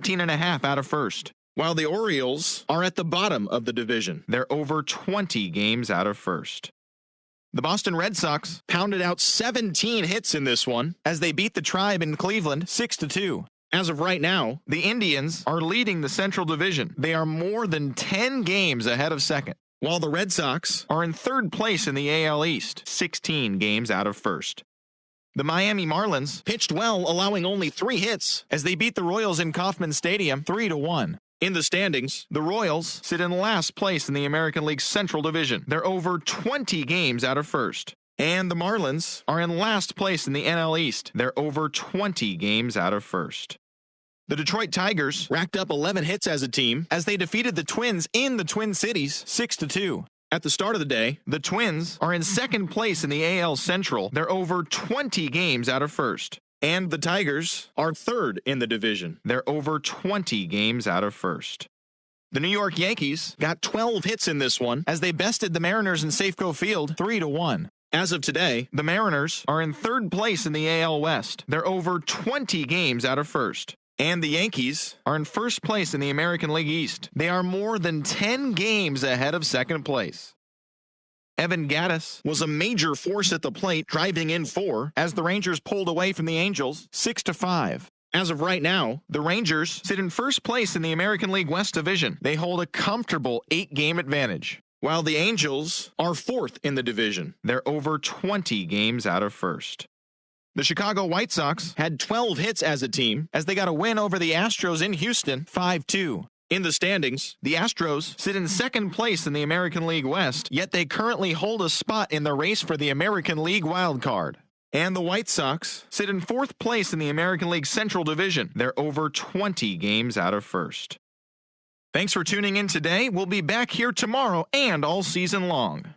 13.5 out of first. While the Orioles are at the bottom of the division. They're over 20 games out of first. The Boston Red Sox pounded out 17 hits in this one as they beat the Tribe in Cleveland 6-2. As of right now, the Indians are leading the Central Division. They are more than 10 games ahead of second, while the Red Sox are in third place in the AL East, 16 games out of first. The Miami Marlins pitched well, allowing only 3 hits as they beat the Royals in Kauffman Stadium 3-1. In the standings, the Royals sit in last place in the American League Central Division. They're over 20 games out of first. And the Marlins are in last place in the NL East. They're over 20 games out of first. The Detroit Tigers racked up 11 hits as a team as they defeated the Twins in the Twin Cities 6-2. At the start of the day, the Twins are in second place in the AL Central. They're over 20 games out of first. And the Tigers are third in the division. They're over 20 games out of first. The New York Yankees got 12 hits in this one as they bested the Mariners in Safeco Field 3-1. As of today, the Mariners are in third place in the AL West. They're over 20 games out of first. And the Yankees are in first place in the American League East. They are more than 10 games ahead of second place. Evan Gattis was a major force at the plate, driving in 4 as the Rangers pulled away from the Angels 6-5. As of right now, the Rangers sit in first place in the American League West Division. They hold a comfortable 8-game advantage, while the Angels are fourth in the division. They're over 20 games out of first. The Chicago White Sox had 12 hits as a team as they got a win over the Astros in Houston 5-2. In the standings, the Astros sit in second place in the American League West, yet they currently hold a spot in the race for the American League wild card. And the White Sox sit in fourth place in the American League Central Division. They're over 20 games out of first. Thanks for tuning in today. We'll be back here tomorrow and all season long.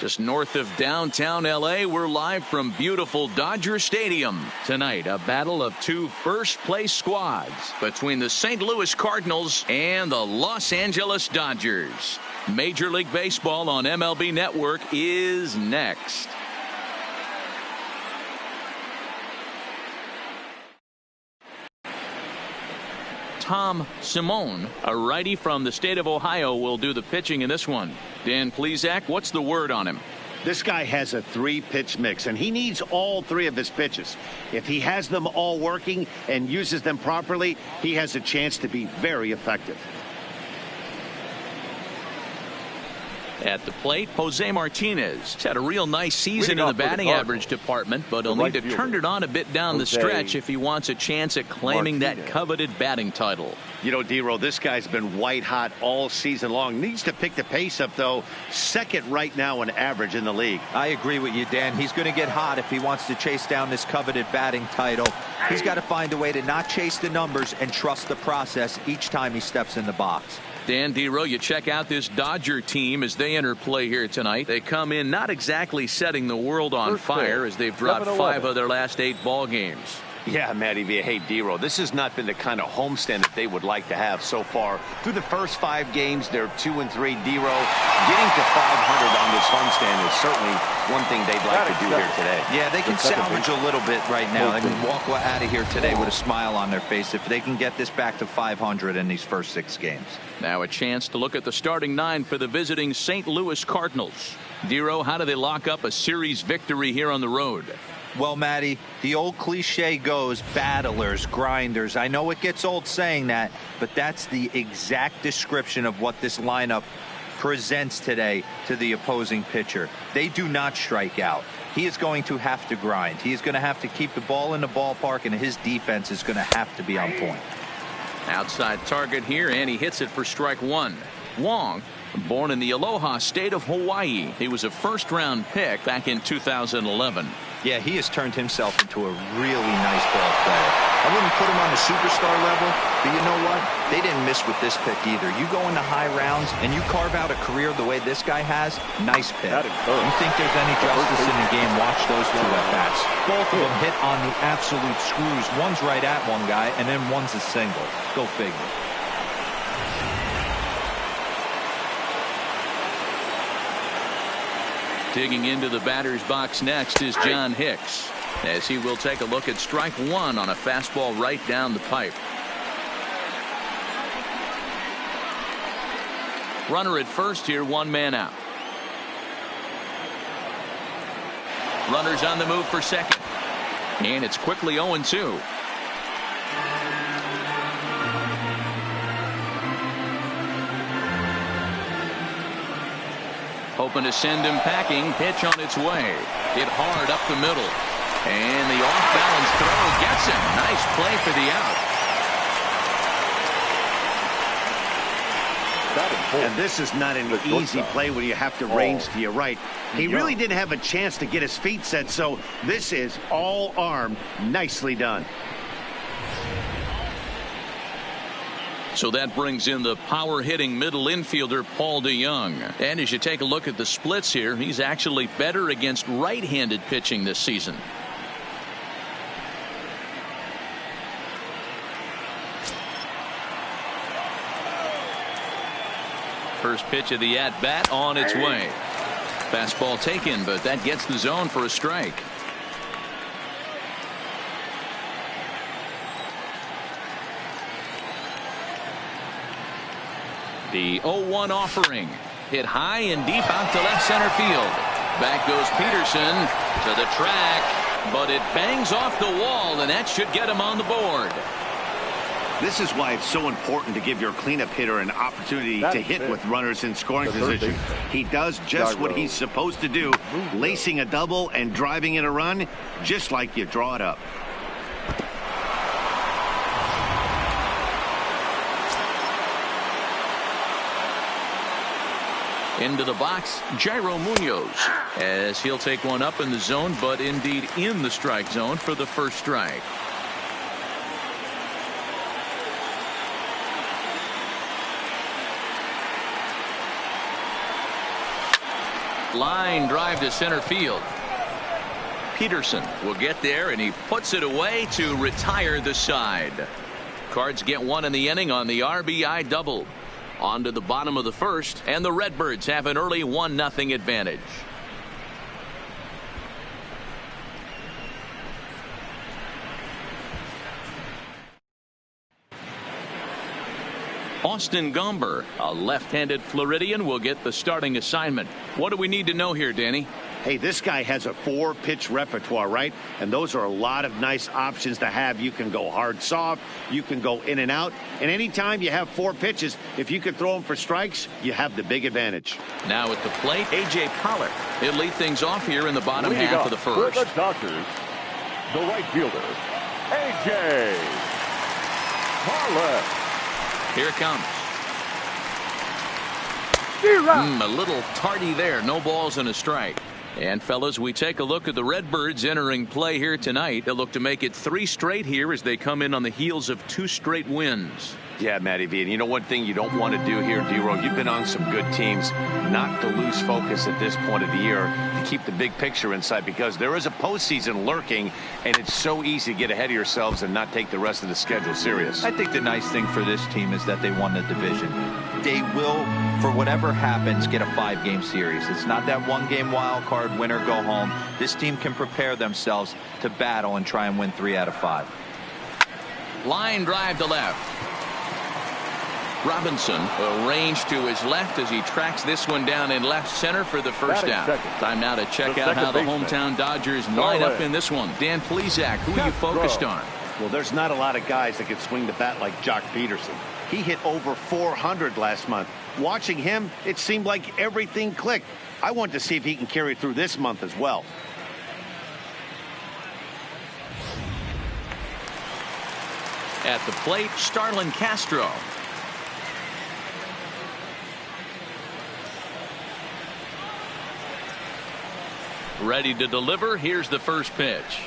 Just north of downtown LA, we're live from beautiful Dodger Stadium. Tonight, a battle of 2 first-place squads between the St. Louis Cardinals and the Los Angeles Dodgers. Major League Baseball on MLB Network is next. Tom Simone, a righty from the state of Ohio, will do the pitching in this one. Dan Plesac, what's the word on him? This guy has a 3-pitch mix, and he needs all 3 of his pitches. If he has them all working and uses them properly, he has a chance to be very effective. At the plate, Jose Martinez. He's had a real nice season in the batting average department, but he'll need to turn it on a bit down the stretch if he wants a chance at claiming that coveted batting title. You know, D-Roll, this guy's been white hot all season long. Needs to pick the pace up, though. Second right now in average in the league. I agree with you, Dan. He's going to get hot if he wants to chase down this coveted batting title. He's got to find a way to not chase the numbers and trust the process each time he steps in the box. Dan Dero, you check out this Dodger team as they enter play here tonight. They come in not exactly setting the world on fire as they've dropped 5 of their last 8 ball games. Yeah, Matty V. Hey, D-Roll, this has not been the kind of homestand that they would like to have so far. Through the first 5 games, they're 2-3. D-Roll, getting to 500 on this homestand is certainly one thing they'd like to do here today. Yeah, they can salvage a little bit right now. They can walk out of here today with a smile on their face if they can get this back to 500 in these first 6 games. Now a chance to look at the starting 9 for the visiting St. Louis Cardinals. Dero, how do they lock up a series victory here on the road? Well, Matty, the old cliche goes battlers, grinders. I know it gets old saying that, but that's the exact description of what this lineup presents today to the opposing pitcher. They do not strike out. He is going to have to grind. He is going to have to keep the ball in the ballpark, and his defense is going to have to be on point. Outside target here, and he hits it for strike 1. Wong, born in the Aloha state of Hawaii. He was a first-round pick back in 2011. Yeah, he has turned himself into a really nice ball player. I wouldn't put him on a superstar level, but you know what? They didn't miss with this pick either. You go into high rounds and you carve out a career the way this guy has, nice pick. You think there's any justice in the game, watch those 2 at-bats. Both of them hit on the absolute screws. One's right at one guy, and then one's a single. Go figure. Digging into the batter's box next is John Hicks, as he will take a look at strike 1 on a fastball right down the pipe. Runner at first here, 1 man out. Runners on the move for second, and it's quickly 0-2. Hoping to send him packing. Pitch on its way. Hit hard up the middle. And the off-balance throw gets him. Nice play for the out. And this is not an easy play when you have to range to your right. He really didn't have a chance to get his feet set, so this is all arm. Nicely done. So that brings in the power-hitting middle infielder Paul DeYoung. And as you take a look at the splits here, he's actually better against right-handed pitching this season. First pitch of the at-bat on its way. Fastball taken, but that gets the zone for a strike. The 0-1 offering. Hit high and deep out to left center field. Back goes Peterson to the track, but it bangs off the wall, and that should get him on the board. This is why it's so important to give your cleanup hitter an opportunity to hit with runners in scoring position. He does just what he's supposed to do, lacing a double and driving in a run, just like you draw it up. Into the box, Jairo Munoz, as he'll take one up in the zone, but indeed in the strike zone for the first strike. Line drive to center field. Peterson will get there, and he puts it away to retire the side. Cards get 1 in the inning on the RBI double. On to the bottom of the first, and the Redbirds have an early 1-0 advantage. Austin Gomber, a left-handed Floridian, will get the starting assignment. What do we need to know here, Danny? Hey, this guy has a 4-pitch repertoire, right? And those are a lot of nice options to have. You can go hard, soft. You can go in and out. And anytime you have 4 pitches, if you can throw them for strikes, you have the big advantage. Now at the plate, A.J. Pollard. He'll lead things off here in the bottom half of the first. For the Dodgers, the right fielder, A.J. Pollard. Here it comes. A little tardy there. No balls and a strike. And, fellas, we take a look at the Redbirds entering play here tonight. They'll look to make it 3 straight here as they come in on the heels of 2 straight wins. Yeah, Matty V. And you know one thing you don't want to do here, D-Row, you've been on some good teams, not to lose focus at this point of the year, to keep the big picture in sight, because there is a postseason lurking, and it's so easy to get ahead of yourselves and not take the rest of the schedule serious. I think the nice thing for this team is that they won the division. They will, for whatever happens, get a 5-game series. It's not that 1-game wild card, win or go home. This team can prepare themselves to battle and try and win 3 out of 5. Line drive to left. Robinson arranged to his left as he tracks this one down in left center for the first out. Time now to check out how the hometown Dodgers line up in this one. Dan Plesac, who are you focused on? Well, there's not a lot of guys that can swing the bat like Jock Peterson. He hit over 400 last month. Watching him, it seemed like everything clicked. I want to see if he can carry through this month as well. At the plate, Starlin Castro. Ready to deliver. Here's the first pitch.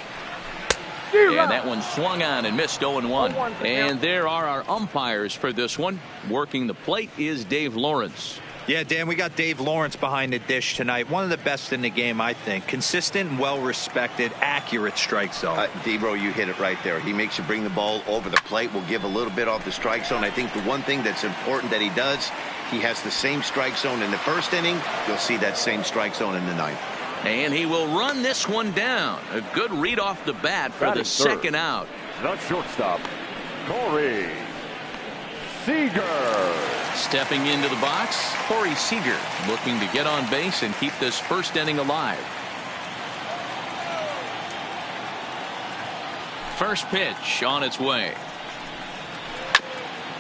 And that one swung on and missed 0-1. And there are our umpires for this one. Working the plate is Dave Lawrence. Yeah, Dan, we got Dave Lawrence behind the dish tonight. One of the best in the game, I think. Consistent, well-respected, accurate strike zone. D-Bro, you hit it right there. He makes you bring the ball over the plate. Will give a little bit off the strike zone. I think the one thing that's important that he does, he has the same strike zone in the first inning. You'll see that same strike zone in the ninth. And he will run this one down. A good read off the bat for the second out. The shortstop, Corey Seager. Stepping into the box, Corey Seager looking to get on base and keep this first inning alive. First pitch on its way.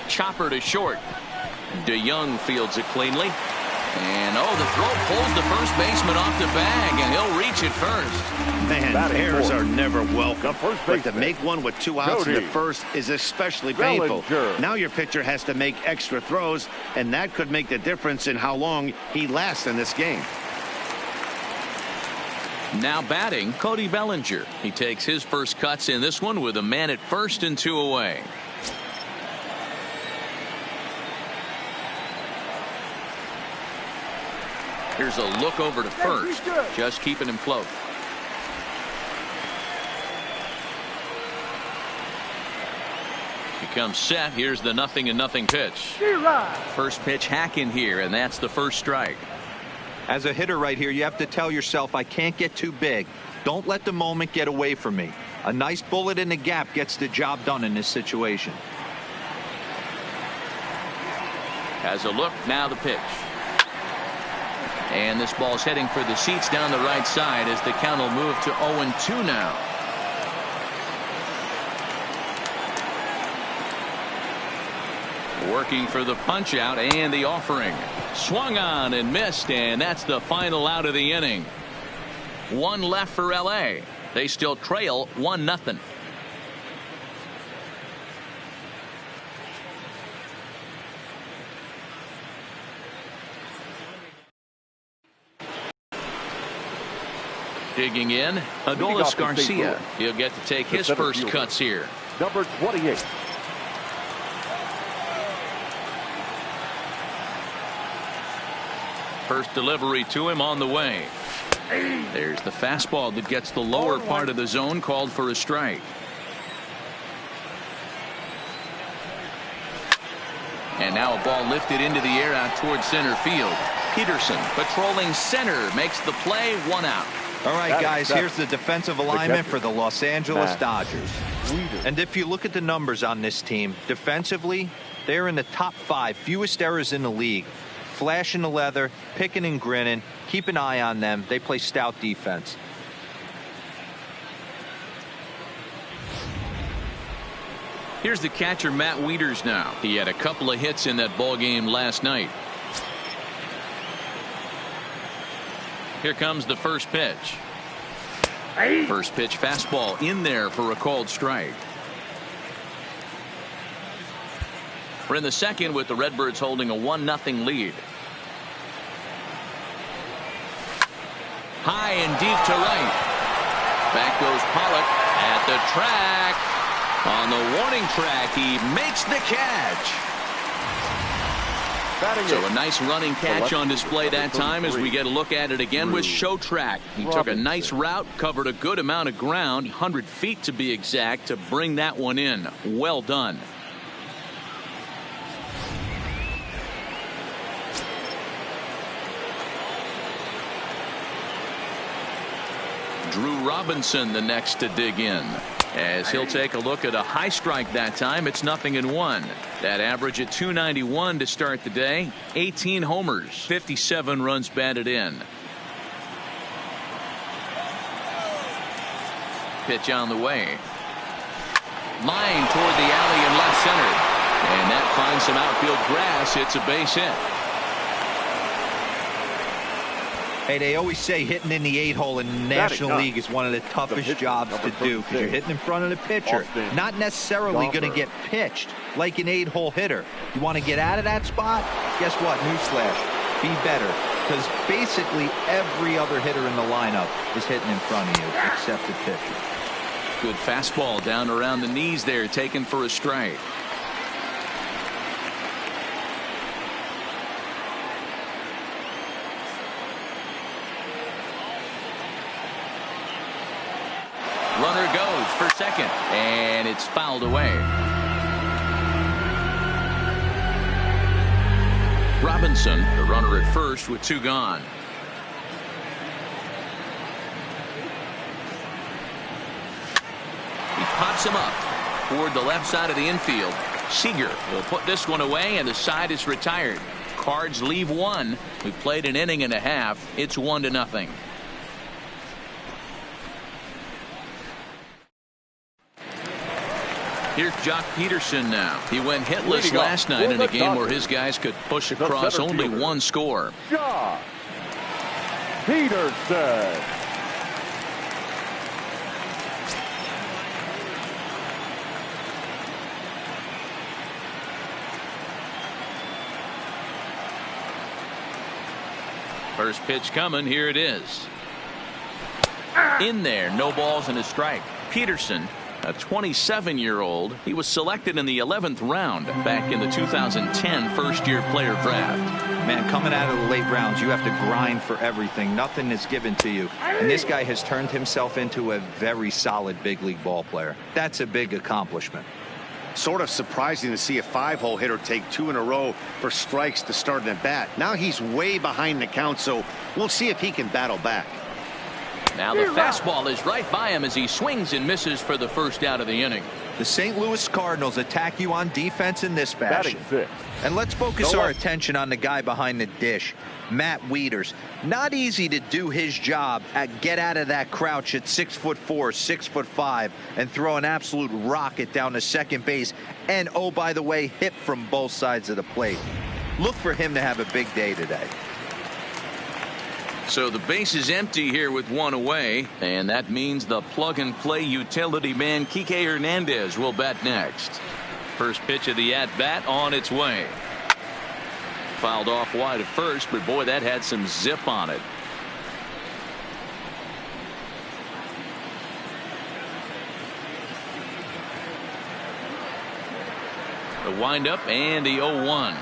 Chopper to short. DeYoung fields it cleanly. And, the throw pulls the first baseman off the bag, and he'll reach it first. Man, errors are never welcome. But to make one with 2 outs in the first is especially painful. Now your pitcher has to make extra throws, and that could make the difference in how long he lasts in this game. Now batting, Cody Bellinger. He takes his first cuts in this one with a man at first and 2 away. Here's a look over to first. Just keeping him close. He comes set. Here's the 0-0 pitch. First pitch hack in here, and that's the first strike. As a hitter right here, you have to tell yourself, I can't get too big. Don't let the moment get away from me. A nice bullet in the gap gets the job done in this situation. Has a look. Now the pitch. And this ball's heading for the seats down the right side as the count will move to 0-2 now. Working for the punch out and the offering. Swung on and missed, and that's the final out of the inning. 1 left for LA. They still trail 1-0. Digging in, Adolis Garcia. He'll get to take his first cuts here. Number 28. First delivery to him on the way. There's the fastball that gets the lower part of the zone, called for a strike. And now a ball lifted into the air out towards center field. Peterson patrolling center makes the play, 1 out. All right, guys, here's the defensive alignment for the Los Angeles Dodgers. And if you look at the numbers on this team, defensively, they're in the top 5 fewest errors in the league. Flashing the leather, picking and grinning. Keep an eye on them. They play stout defense. Here's the catcher, Matt Wieters now. He had a couple of hits in that ball game last night. Here comes the first pitch. First pitch fastball in there for a called strike. We're in the second with the Redbirds holding a 1-0 lead. High and deep to right. Back goes Pollock at the track. On the warning track, he makes the catch. So a nice running catch on display that time as we get a look at it again with Show Track. He took a nice route, covered a good amount of ground, 100 feet to be exact, to bring that one in. Well done. Drew Robinson the next to dig in, as he'll take a look at a high strike that time. It's 0-1. That average at 291 to start the day. 18 homers, 57 runs batted in. Pitch on the way. Line toward the alley in left center, and that finds some outfield grass. It's a base hit. Hey, they always say hitting in the 8-hole in the National League is one of the toughest jobs to do, because you're hitting in front of the pitcher. Not necessarily going to get pitched like an 8-hole hitter. You want to get out of that spot? Guess what? Newsflash. Be better, because basically every other hitter in the lineup is hitting in front of you except the pitcher. Good fastball down around the knees there, taken for a strike. Runner goes for second, and it's fouled away. Robinson, the runner at first with 2 gone. He pops him up toward the left side of the infield. Seager will put this one away, and the side is retired. Cards leave 1. We played an inning and a half. It's 1-0. Here's Jock Peterson now. He went hitless last night in a game where his guys could push across only 1 score. Jock Peterson. First pitch coming. Here it is. In there. No balls and a strike. Peterson, a 27-year-old. He was selected in the 11th round back in the 2010 first-year player draft. Man, coming out of the late rounds, you have to grind for everything. Nothing is given to you. And this guy has turned himself into a very solid big league ball player. That's a big accomplishment. Sort of surprising to see a 5-hole hitter take 2 in a row for strikes to start an at-bat. Now he's way behind the count, so we'll see if he can battle back. Now the fastball is right by him as he swings and misses for the first out of the inning. The St. Louis Cardinals attack you on defense in this fashion. And let's focus our attention on the guy behind the dish, Matt Wieters. Not easy to do his job at get out of that crouch at 6'4", 6'5", and throw an absolute rocket down to second base. And, oh, by the way, hit from both sides of the plate. Look for him to have a big day today. So the base is empty here with 1 away, and that means the plug-and-play utility man Kike Hernandez will bat next. First pitch of the at-bat on its way. Fouled off wide at first, but boy, that had some zip on it. The windup and the 0-1.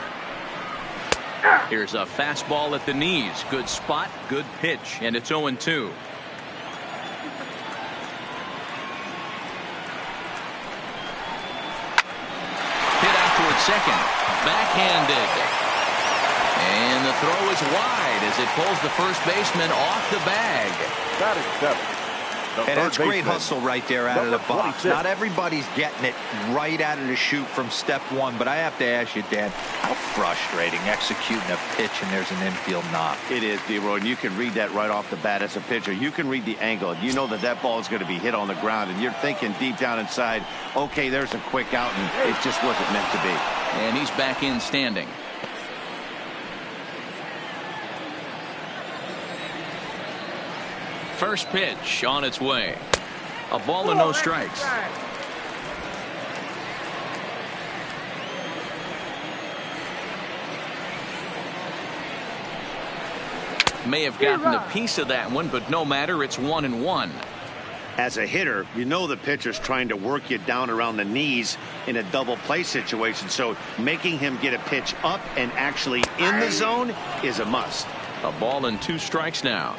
Here's a fastball at the knees. Good spot, good pitch, and it's 0-2. Hit out towards second. Backhanded. And the throw is wide as it pulls the first baseman off the bag. Batting seven. Hey, that's great hustle right there out of the box. 26. Not everybody's getting it right out of the chute from step one, but I have to ask you, Dan, how frustrating executing a pitch and there's an infield knock. It is, D-Roy, and you can read that right off the bat as a pitcher. You can read the angle. You know that that ball is going to be hit on the ground, and you're thinking deep down inside, okay, there's a quick out, and it just wasn't meant to be. And he's back in standing. First pitch on its way. A ball and no strikes. May have gotten a piece of that one, but no matter, it's 1-1. As a hitter, you know the pitcher's trying to work you down around the knees in a double play situation, so making him get a pitch up and actually in the zone is a must. A ball and 2 strikes now.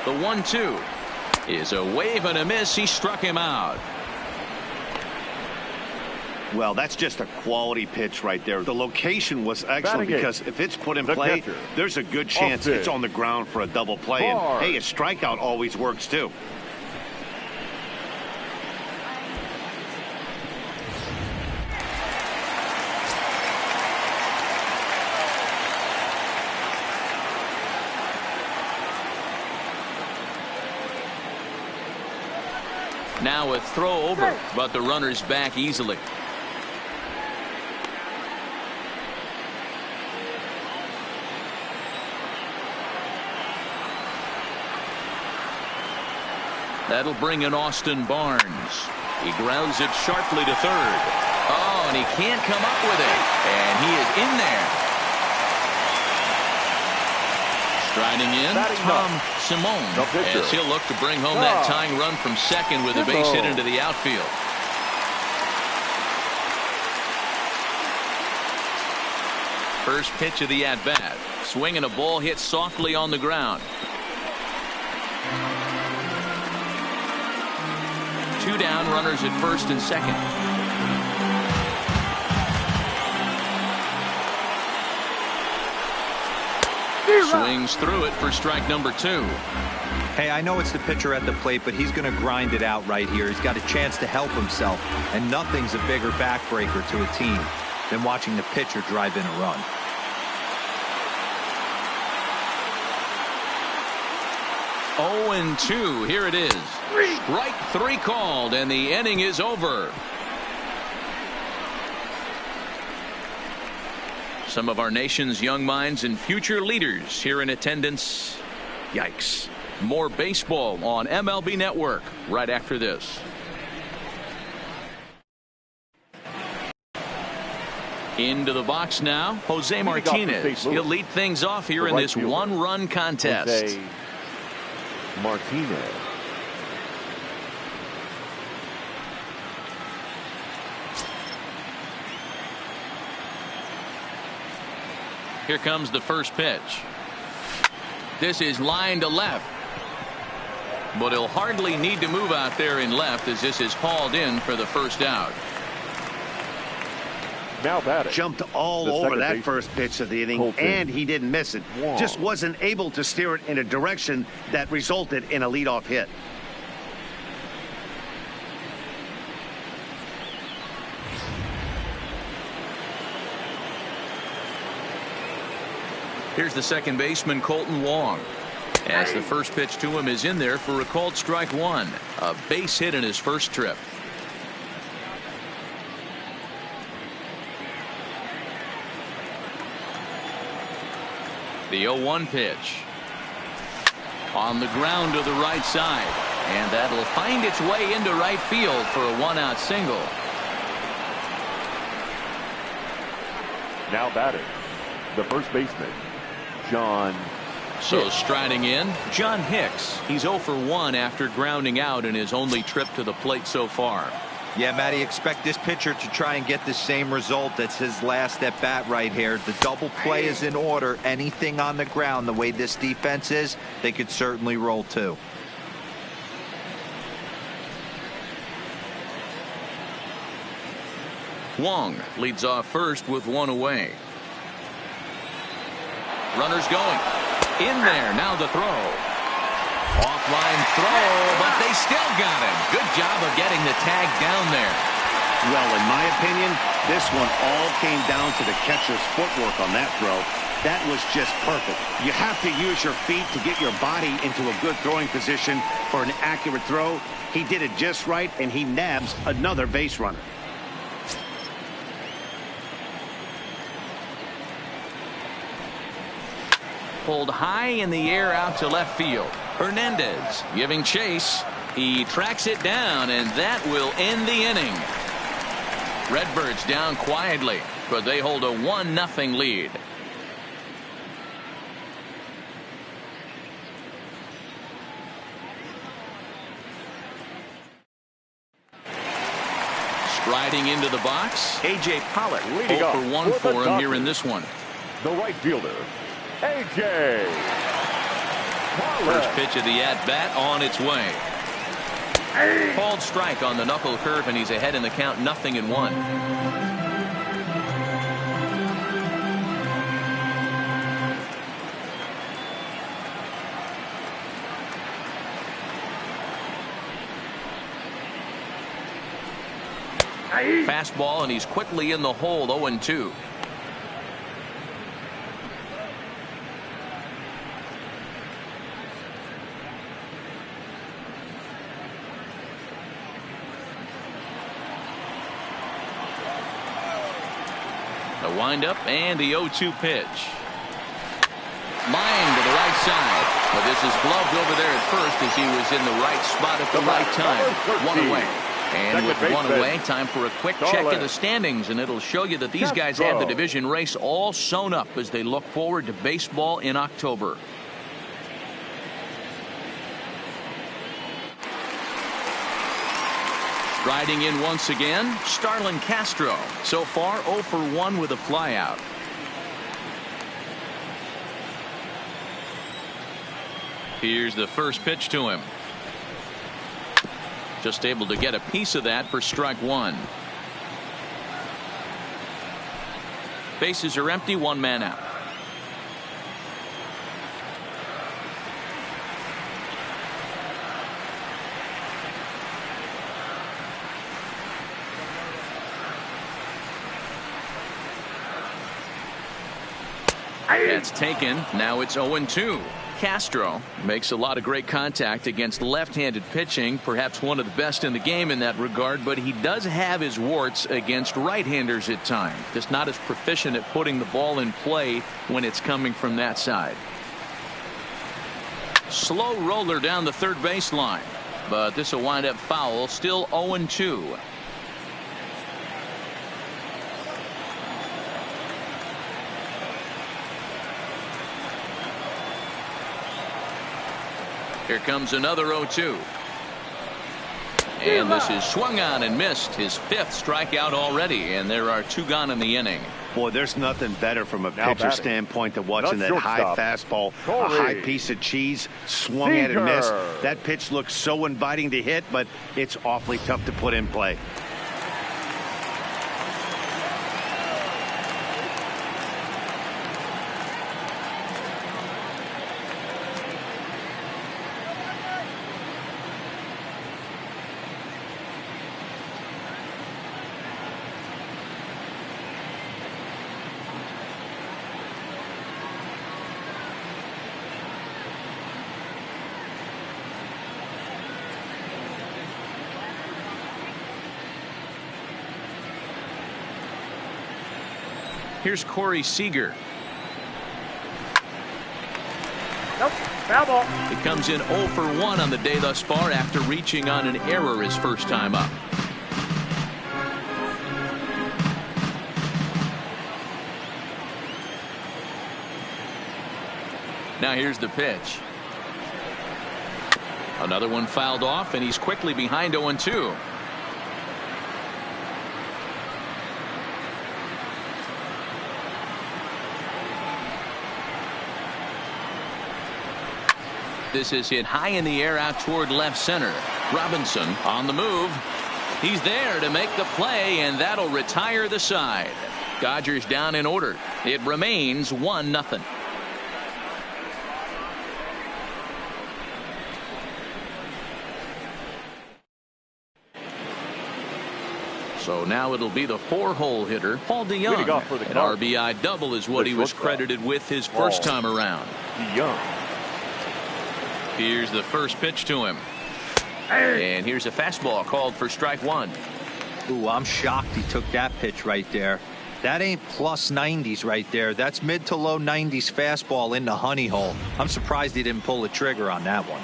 The 1-2 is a wave and a miss. He struck him out. Well, that's just a quality pitch right there. The location was excellent because if it's put in play, there's a good chance it's on the ground for a double play. And, hey, a strikeout always works, too. Now a throw over, but the runner's back easily. That'll bring in Austin Barnes. He grounds it sharply to third. Oh, and he can't come up with it. And he is in there. Striding in, Tom Simone, as he'll look to bring home that tying run from second with a base hit into the outfield. First pitch of the at-bat. Swing and a ball hit softly on the ground. 2 down, runners at first and second. Swings through it for strike number 2. Hey, I know it's the pitcher at the plate, but he's going to grind it out right here. He's got a chance to help himself, and nothing's a bigger backbreaker to a team than watching the pitcher drive in a run. Oh, and 2. Here it is. Strike 3 called, and the inning is over. Some of our nation's young minds and future leaders here in attendance. Yikes. More baseball on MLB Network right after this. Into the box now, Jose Martinez. He'll lead things off here in this one-run contest. Jose Martinez. Here comes the first pitch. This is line to left. But he'll hardly need to move out there in left as this is hauled in for the first out. Now batting. Jumped all over that first pitch of the inning, and he didn't miss it. Just wasn't able to steer it in a direction that resulted in a leadoff hit. Here's the second baseman, Colton Wong. As the first pitch to him is in there for a called strike 1. A base hit in his first trip. The 0-1 pitch. On the ground to the right side. And that'll find its way into right field for a 1-out single. Now batting, the first baseman, John. So striding in, John Hicks. He's 0 for 1 after grounding out in his only trip to the plate so far. Yeah, Matty, expect this pitcher to try and get the same result. That's his last at bat right here. The double play is in order. Anything on the ground, the way this defense is, they could certainly roll too. Wong leads off first with one away. Runners going. In there. Now the throw. Offline throw, but they still got him. Good job of getting the tag down there. Well, in my opinion, this one all came down to the catcher's footwork on that throw. That was just perfect. You have to use your feet to get your body into a good throwing position for an accurate throw. He did it just right, and he nabs another base runner. Pulled high in the air out to left field. Hernandez giving chase. He tracks it down, and that will end the inning. Redbirds down quietly, but they hold a 1-0 lead. Striding into the box, A.J. Pollock. 0 for 1 for him here in this one. The right fielder, A.J. Pollock. First pitch of the at-bat on its way. Called strike on the knuckle curve, and he's ahead in the count, 0-1. Fastball, and he's quickly in the hole, 0-2. The windup and the 0-2 pitch. Line to the right side. But this is gloved over there at first as he was in the right spot at the right time. One away. And with one away, time for a quick check of the standings, and it'll show you that these guys have the division race all sewn up as they look forward to baseball in October. Striding in once again, Starlin Castro. So far 0 for 1 with a flyout. Here's the first pitch to him. Just able to get a piece of that for strike one. Bases are empty, one man out. That's taken. Now it's 0-2. Castro makes a lot of great contact against left-handed pitching, perhaps one of the best in the game in that regard, but he does have his warts against right-handers at times. Just not as proficient at putting the ball in play when it's coming from that side. Slow roller down the third baseline, but this will wind up foul. Still 0-2. Here comes another 0-2. And this is swung on and missed. His fifth strikeout already, and there are two gone in the inning. Boy, there's nothing better from a pitcher standpoint than watching that high fastball, a high piece of cheese, swung at and missed. That pitch looks so inviting to hit, but it's awfully tough to put in play. Here's Corey Seager. Nope, foul ball. It comes in 0 for 1 on the day thus far after reaching on an error his first time up. Now here's the pitch. Another one fouled off, and he's quickly behind 0-2. This is hit high in the air out toward left center. Robinson on the move. He's there to make the play, and that'll retire the side. Dodgers down in order. It remains 1-0. So now it'll be the 4-hole hitter, Paul DeYoung. An RBI double is what he was credited with his first time around. DeYoung. Here's the first pitch to him. And here's a fastball called for strike one. Ooh, I'm shocked he took that pitch right there. That ain't plus 90s right there. That's mid to low 90s fastball in the honey hole. I'm surprised he didn't pull the trigger on that one.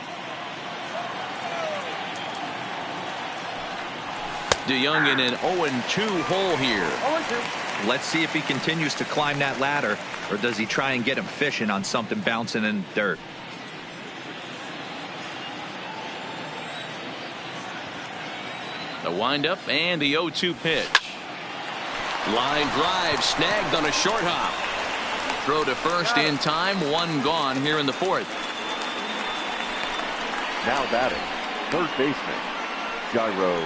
DeYoung in an 0-2 hole here. 0-2. Let's see if he continues to climb that ladder, or does he try and get him fishing on something bouncing in the dirt. The windup and the 0-2 pitch. Line drive snagged on a short hop. Throw to first in time. One gone here in the fourth. Now batting, third baseman, Jairo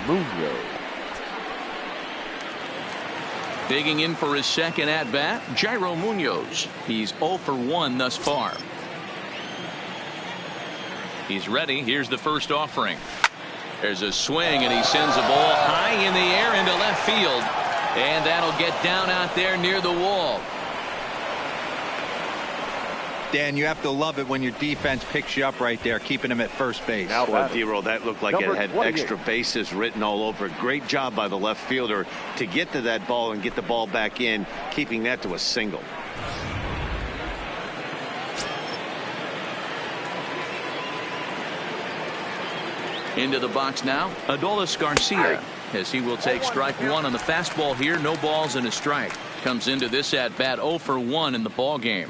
Munoz. Digging in for his second at-bat, Jairo Munoz. He's 0 for 1 thus far. He's ready. Here's the first offering. There's a swing, and he sends a ball high in the air into left field. And that'll get down out there near the wall. Dan, you have to love it when your defense picks you up right there, keeping him at first base. Now, D-Roll, that looked like it had extra bases written all over it. Great job by the left fielder to get to that ball and get the ball back in, keeping that to a single. Into the box now, Adolis Garcia, as he will take strike one on the fastball here. No balls and a strike. Comes into this at bat 0 for 1 in the ball game.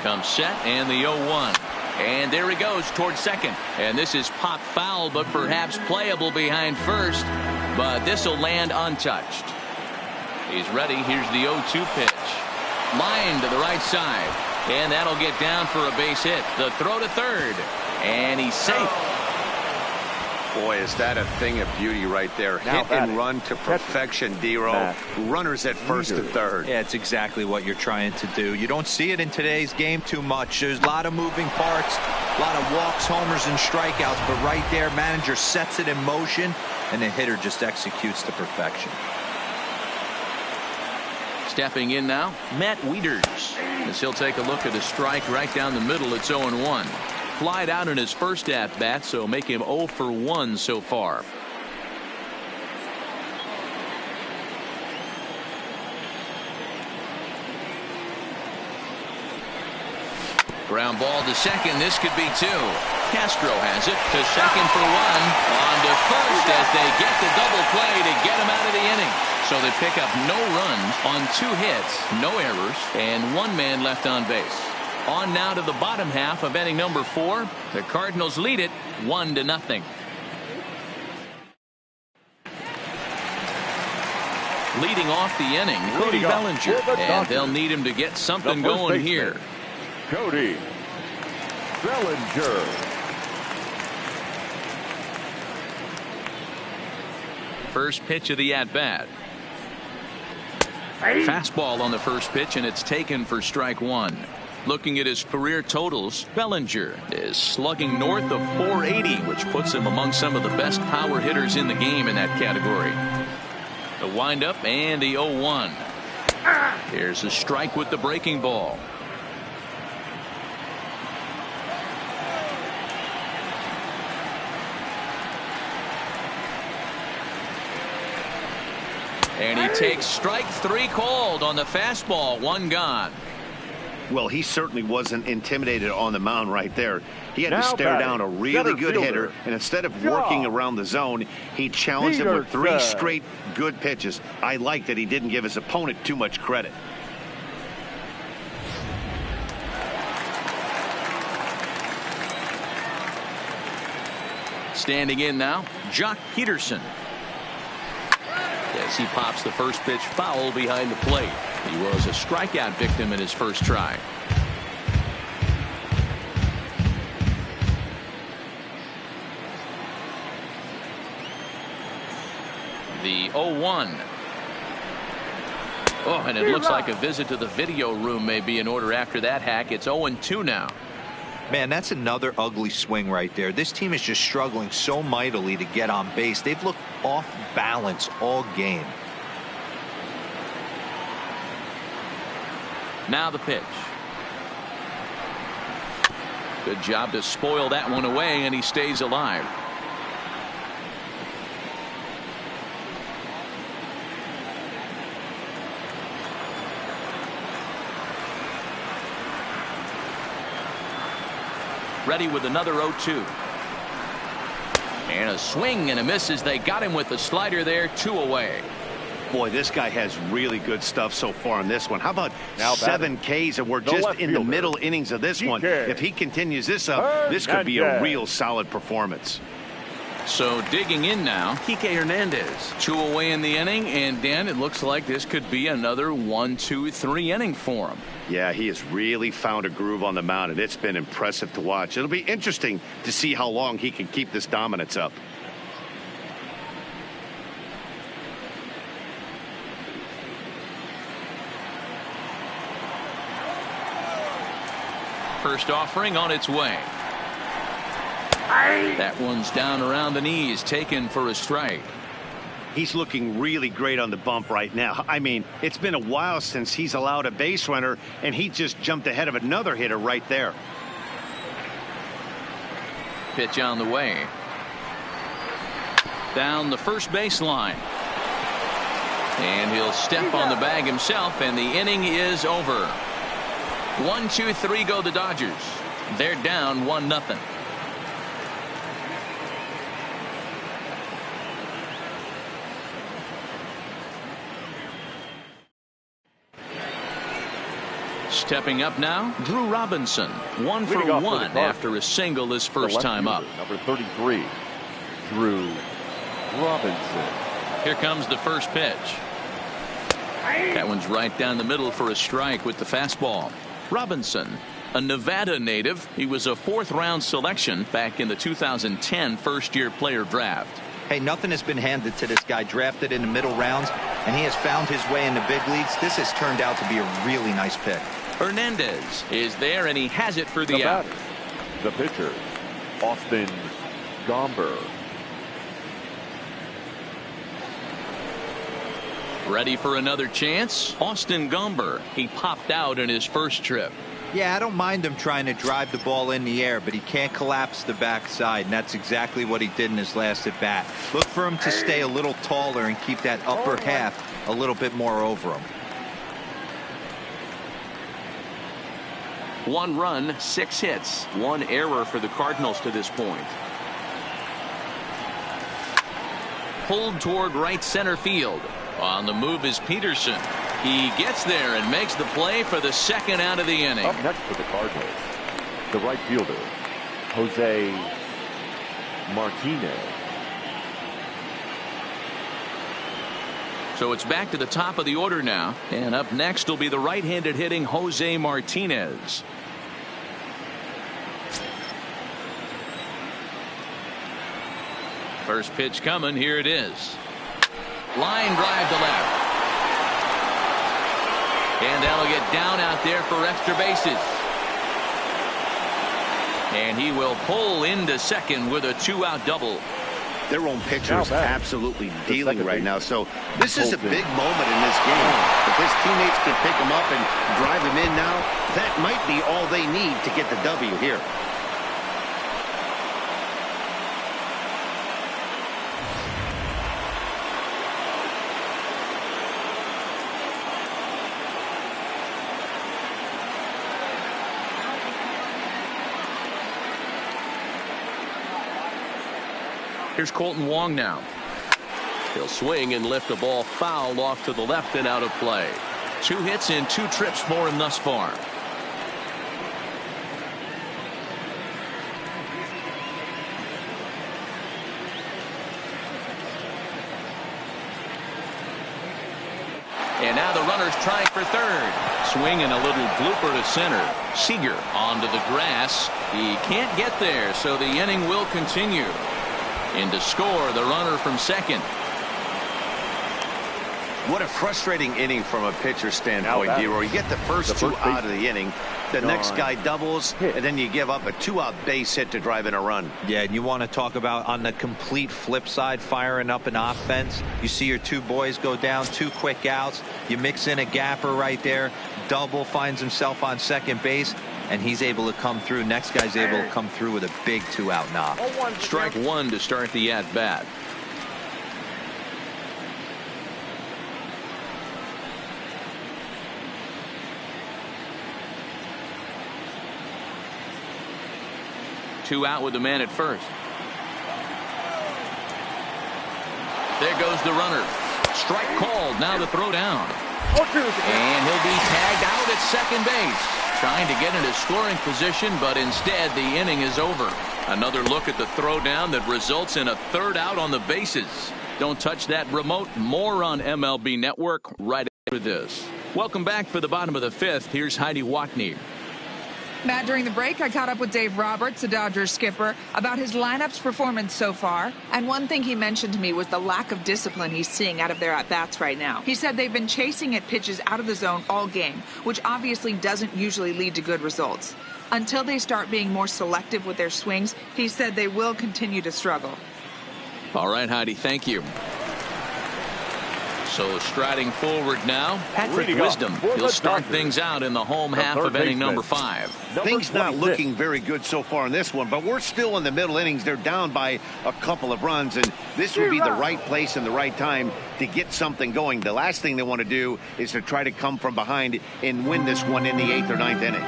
Comes set, and the 0-1. And there he goes towards second. And this is pop foul, but perhaps playable behind first. But this will land untouched. He's ready. Here's the 0-2 pitch. Line to the right side. And that'll get down for a base hit. The throw to third. And he's safe. Boy, is that a thing of beauty right there. Now Hit and run to perfection, D-Roll. Runners at first and third. Yeah, it's exactly what you're trying to do. You don't see it in today's game too much. There's a lot of moving parts, a lot of walks, homers, and strikeouts. But right there, manager sets it in motion, and the hitter just executes to perfection. Stepping in now, Matt Wieters, as he'll take a look at a strike right down the middle. It's 0-1. Flied out in his first at-bat, so make him 0 for 1 so far. Ground ball to second. This could be 2. Castro has it to second for 1. On to first as they get the double play to get him out of the inning. So they pick up no runs on 2 hits, no errors, and 1 man left on base. On now to the bottom half of inning number 4. The Cardinals lead it 1-0. Leading off the inning, Cody Bellinger, and they'll need him to get something going here. Cody Bellinger. First pitch of the at-bat. Fastball on the first pitch, and it's taken for strike 1. Looking at his career totals, Bellinger is slugging north of 480, which puts him among some of the best power hitters in the game in that category. The windup and the 0-1. Here's a strike with the breaking ball. And he takes strike 3 called on the fastball. 1 gone. Well, he certainly wasn't intimidated on the mound right there. He had to stare down a really good hitter, and instead of working around the zone, he challenged him with 3 straight good pitches. I like that he didn't give his opponent too much credit. Standing in now, Jock Peterson. The as he pops the first pitch foul behind the plate. He was a strikeout victim in his first try. The 0-1. Oh, and it looks like a visit to the video room may be in order after that hack. It's 0-2 now. Man, that's another ugly swing right there. This team is just struggling so mightily to get on base. They've looked off balance all game. Now the pitch. Good job to spoil that one away, and he stays alive. Ready with another 0-2. And a swing and a miss as they got him with the slider there. 2 away. Boy, this guy has really good stuff so far in this one. How about Now 7 Ks, and we're just in the middle innings of this one. If he continues this up, this could be a real solid performance. So digging in now, Kike Hernandez. 2 away in the inning, and Dan, it looks like this could be another 1-2-3 inning for him. Yeah, he has really found a groove on the mound, and it's been impressive to watch. It'll be interesting to see how long he can keep this dominance up. First offering on its way. That one's down around the knees, taken for a strike. He's looking really great on the bump right now. I mean, it's been a while since he's allowed a base runner, and he just jumped ahead of another hitter right there. Pitch on the way. Down the first baseline. And he'll step on the bag himself, and the inning is over. 1-2-3 go the Dodgers. They're down 1-0. Stepping up now, Drew Robinson. 1 for 1 after a single his first time up. Number 33, Drew Robinson. Here comes the first pitch. That one's right down the middle for a strike with the fastball. Robinson, a Nevada native. He was a 4th-round selection back in the 2010 first-year player draft. Hey, nothing has been handed to this guy. Drafted in the middle rounds, and he has found his way in the big leagues. This has turned out to be a really nice pick. Hernandez is there, and he has it for the out. The pitcher, Austin Gomber. Ready for another chance? Austin Gomber. He popped out in his first trip. Yeah, I don't mind him trying to drive the ball in the air, but he can't collapse the backside, and that's exactly what he did in his last at bat. Look for him to stay a little taller and keep that upper half a little bit more over him. 1 run, 6 hits, 1 error for the Cardinals to this point. Pulled toward right center field. On the move is Peterson. He gets there and makes the play for the second out of the inning. Up next for the Cardinals, the right fielder, Jose Martinez. So it's back to the top of the order now. And up next will be the right-handed hitting Jose Martinez. First pitch coming. Here it is. Line drive to left. And that'll get down out there for extra bases. And he will pull into second with a 2-out double. Their own pitcher is absolutely dealing right now. So this is a big moment in this game. If his teammates can pick him up and drive him in now, that might be all they need to get the W here. Here's Colton Wong now. He'll swing and lift a ball foul off to the left and out of play. 2 hits in 2 trips for him thus far. now the runner's trying for third. Swing and a little blooper to center. Seager onto the grass. He can't get there, so the inning will continue. In to score, the runner from second. What a frustrating inning from a pitcher standpoint, Dero. You get the first two out of the inning. The next guy doubles, and then you give up a 2-out base hit to drive in a run. Yeah, and you want to talk about on the complete flip side, firing up an offense. You see your two boys go down, 2 quick outs. You mix in a gapper right there. Double, finds himself on second base, and he's able to come through. Next guy's able to come through with a big 2-out knock. Strike one to start the at-bat. Two out with the man at first. There goes the runner. Strike called. Now the throw down. And he'll be tagged out at second base. Trying to get into scoring position, but instead the inning is over. Another look at the throw down that results in a third out on the bases. Don't touch that remote. More on MLB Network right after this. Welcome back for the bottom of the fifth. Here's Heidi Watney. Matt, during the break, I caught up with Dave Roberts, the Dodgers skipper, about his lineup's performance so far. And one thing he mentioned to me was the lack of discipline he's seeing out of their at-bats right now. He said they've been chasing at pitches out of the zone all game, which obviously doesn't usually lead to good results. Until they start being more selective with their swings, he said they will continue to struggle. All right, Heidi, thank you. So striding forward now, Patrick Wisdom. He'll start things out in the home half of inning number 5. Things not looking very good so far in this one, but we're still in the middle innings. They're down by a couple of runs, and this would be the right place and the right time to get something going. The last thing they want to do is to try to come from behind and win this one in the 8th or 9th inning.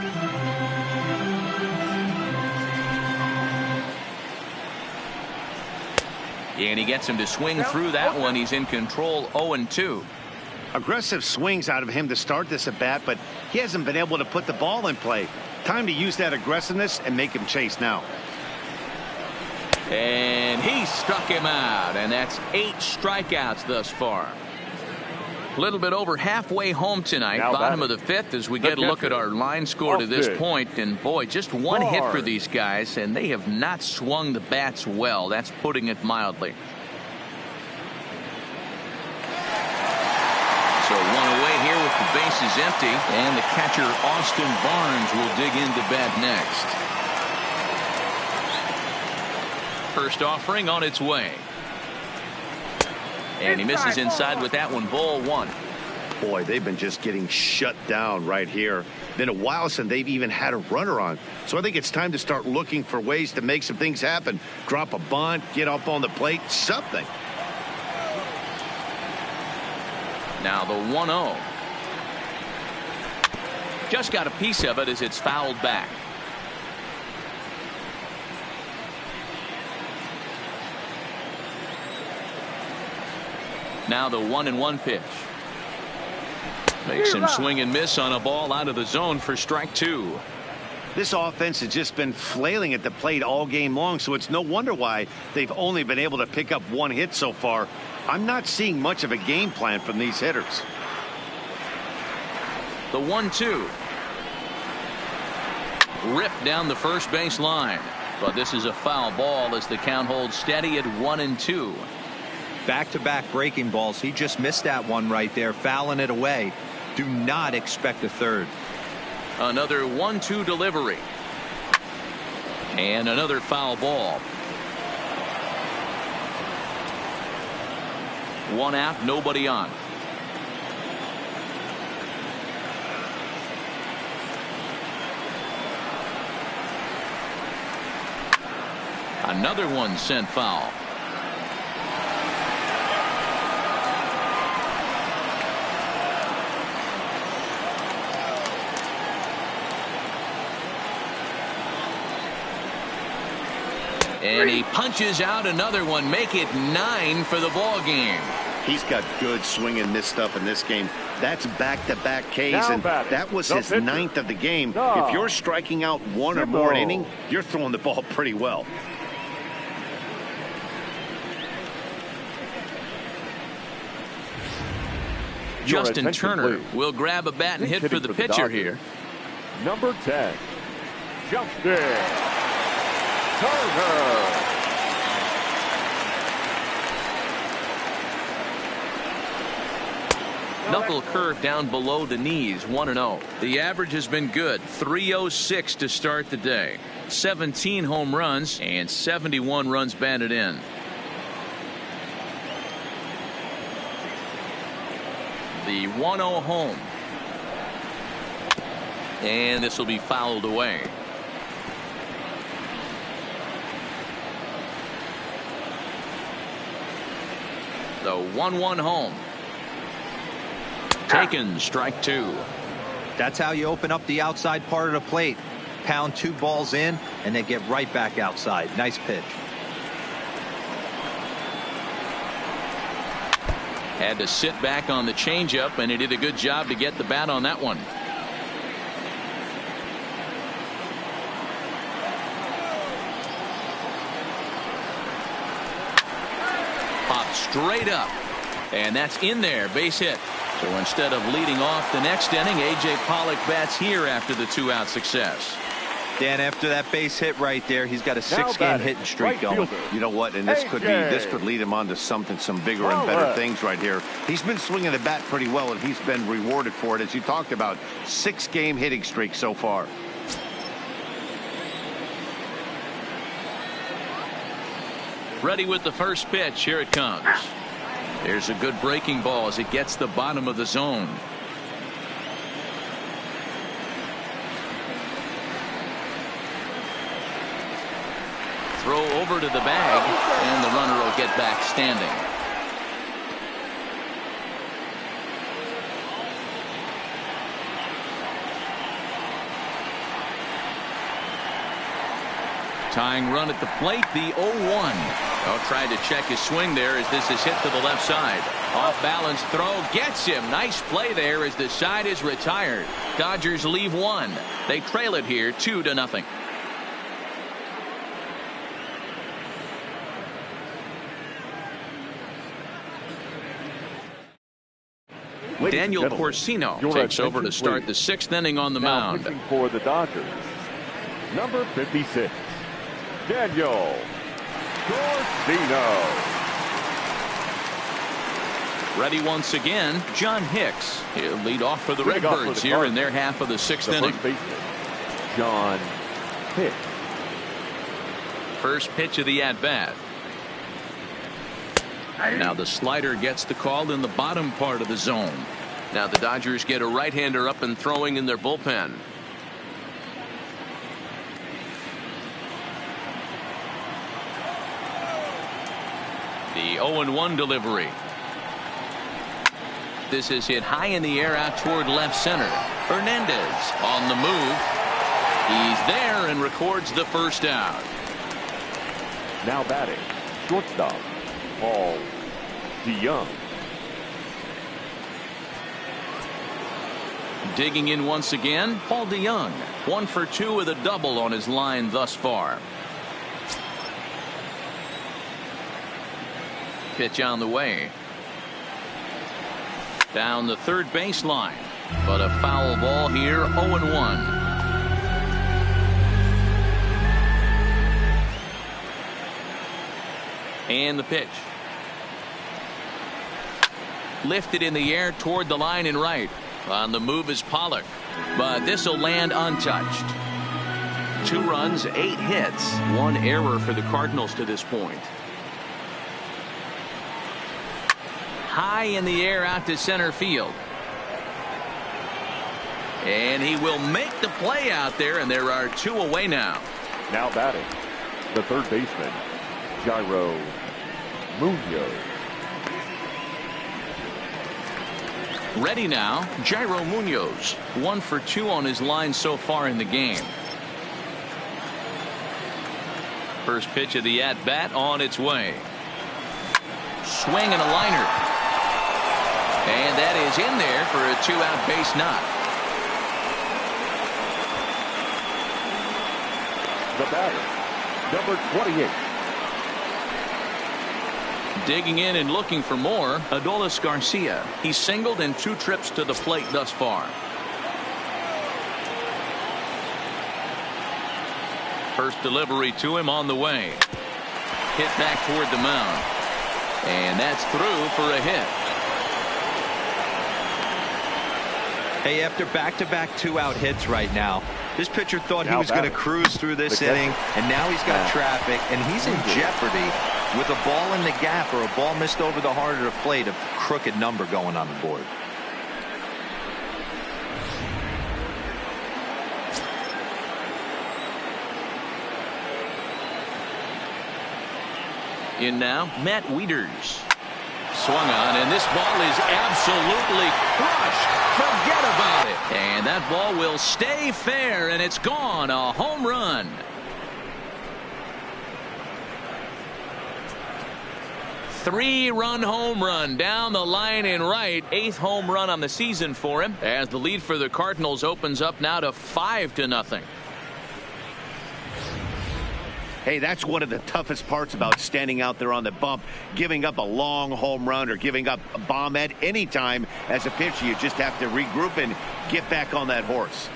And he gets him to swing through that one. He's in control, 0-2. Aggressive swings out of him to start this at bat, but he hasn't been able to put the ball in play. Time to use that aggressiveness and make him chase now. And he struck him out, and that's 8 strikeouts thus far. A little bit over halfway home tonight, bottom of the 5th, as we get a look at our line score to this point. And boy, just one hit for these guys, and they have not swung the bats well. That's putting it mildly. So one away here with the bases empty, and the catcher Austin Barnes will dig into bat next. First offering on its way. And he misses inside with that one. Ball 1. Boy, they've been just getting shut down right here. Been a while since they've even had a runner on. So I think it's time to start looking for ways to make some things happen. Drop a bunt, get up on the plate, something. Now the 1-0. Just got a piece of it as it's fouled back. Now the 1-1 pitch. Makes him swing and miss on a ball out of the zone for strike 2. This offense has just been flailing at the plate all game long, so it's no wonder why they've only been able to pick up 1 hit so far. I'm not seeing much of a game plan from these hitters. The 1-2. Ripped down the first base line. But this is a foul ball as the count holds steady at 1-2. Back-to-back breaking balls. He just missed that one right there, fouling it away. Do not expect a third. Another 1-2 delivery. And another foul ball. 1 out, nobody on. Another one sent foul. And he punches out another one. Make it 9 for the ball game. He's got good swing and miss stuff in this game. That's back-to-back Ks, and that was his 9th of the game. If you're striking out 1 or more an inning, you're throwing the ball pretty well. Justin Turner will grab a bat and hit for the pitcher here. Number 10, Justin Turner. Knuckle curve down below the knees, 1-0. The average has been good, 306 to start the day. 17 home runs and 71 runs batted in. The 1-0 home. And this will be fouled away. The 1-1 home. Taken, strike 2. That's how you open up the outside part of the plate. Pound 2 balls in and then get right back outside. Nice pitch. Had to sit back on the changeup, and he did a good job to get the bat on that one. Popped straight up, and that's in there, base hit. So instead of leading off the next inning, A.J. Pollock bats here after the 2-out success. Dan, after that base hit right there, he's got a 6-game hitting streak going. You know what? And this could lead him on to some bigger and better things right here. He's been swinging the bat pretty well, and he's been rewarded for it, as you talked about. 6-game hitting streak so far. Ready with the first pitch. Here it comes. There's a good breaking ball as it gets the bottom of the zone. Throw over to the bag, and the runner will get back standing. Tying run at the plate, the 0-1. Tried to check his swing there as this is hit to the left side. Off balance throw gets him. Nice play there as the side is retired. Dodgers leave 1. They trail it here 2-0. Daniel Corsino takes over to start the 6th inning on the mound. For the Dodgers, number 56, Daniel Corsino. Ready once again, John Hicks. He'll lead off for the Redbirds here in their half of the 6th inning. First baseman, John Hicks. First pitch of the at-bat. Now the slider gets the call in the bottom part of the zone. Now the Dodgers get a right-hander up and throwing in their bullpen. The 0-1 delivery. This is hit high in the air out toward left center. Hernandez on the move. He's there and records the first out. Now batting, shortstop, Paul DeYoung. Digging in once again, Paul DeYoung. 1 for 2 with a double on his line thus far. Pitch on the way. Down the third baseline. But a foul ball here, 0-1. And the pitch. Lifted in the air toward the line and right. On the move is Pollock. But this will land untouched. 2 runs, 8 hits. 1 error for the Cardinals to this point. High in the air out to center field. And he will make the play out there, and there are 2 away now. Now batting, the third baseman, Jairo Munoz. Ready now, Jairo Munoz. 1 for 2 on his line so far in the game. First pitch of the at-bat on its way. Swing and a liner. And that is in there for a 2-out base knock. The batter, number 28, Digging in and looking for more, Adolis Garcia. He's singled in 2 trips to the plate thus far. First delivery to him on the way. Hit back toward the mound. And that's through for a hit. Hey, after back-to-back 2-out hits right now, this pitcher thought he was going to cruise through this inning, and now he's got traffic, and he's in jeopardy with a ball in the gap or a ball missed over the heart of the plate, a crooked number going on the board. In now, Matt Wieters. Swung on, and this ball is absolutely crushed. Forget about it. And that ball will stay fair, and it's gone. A home run. Three-run home run down the line in right. 8th home run on the season for him, as the lead for the Cardinals opens up now to 5-0. Hey, that's one of the toughest parts about standing out there on the bump. Giving up a long home run or giving up a bomb at any time as a pitcher. You just have to regroup and get back on that horse.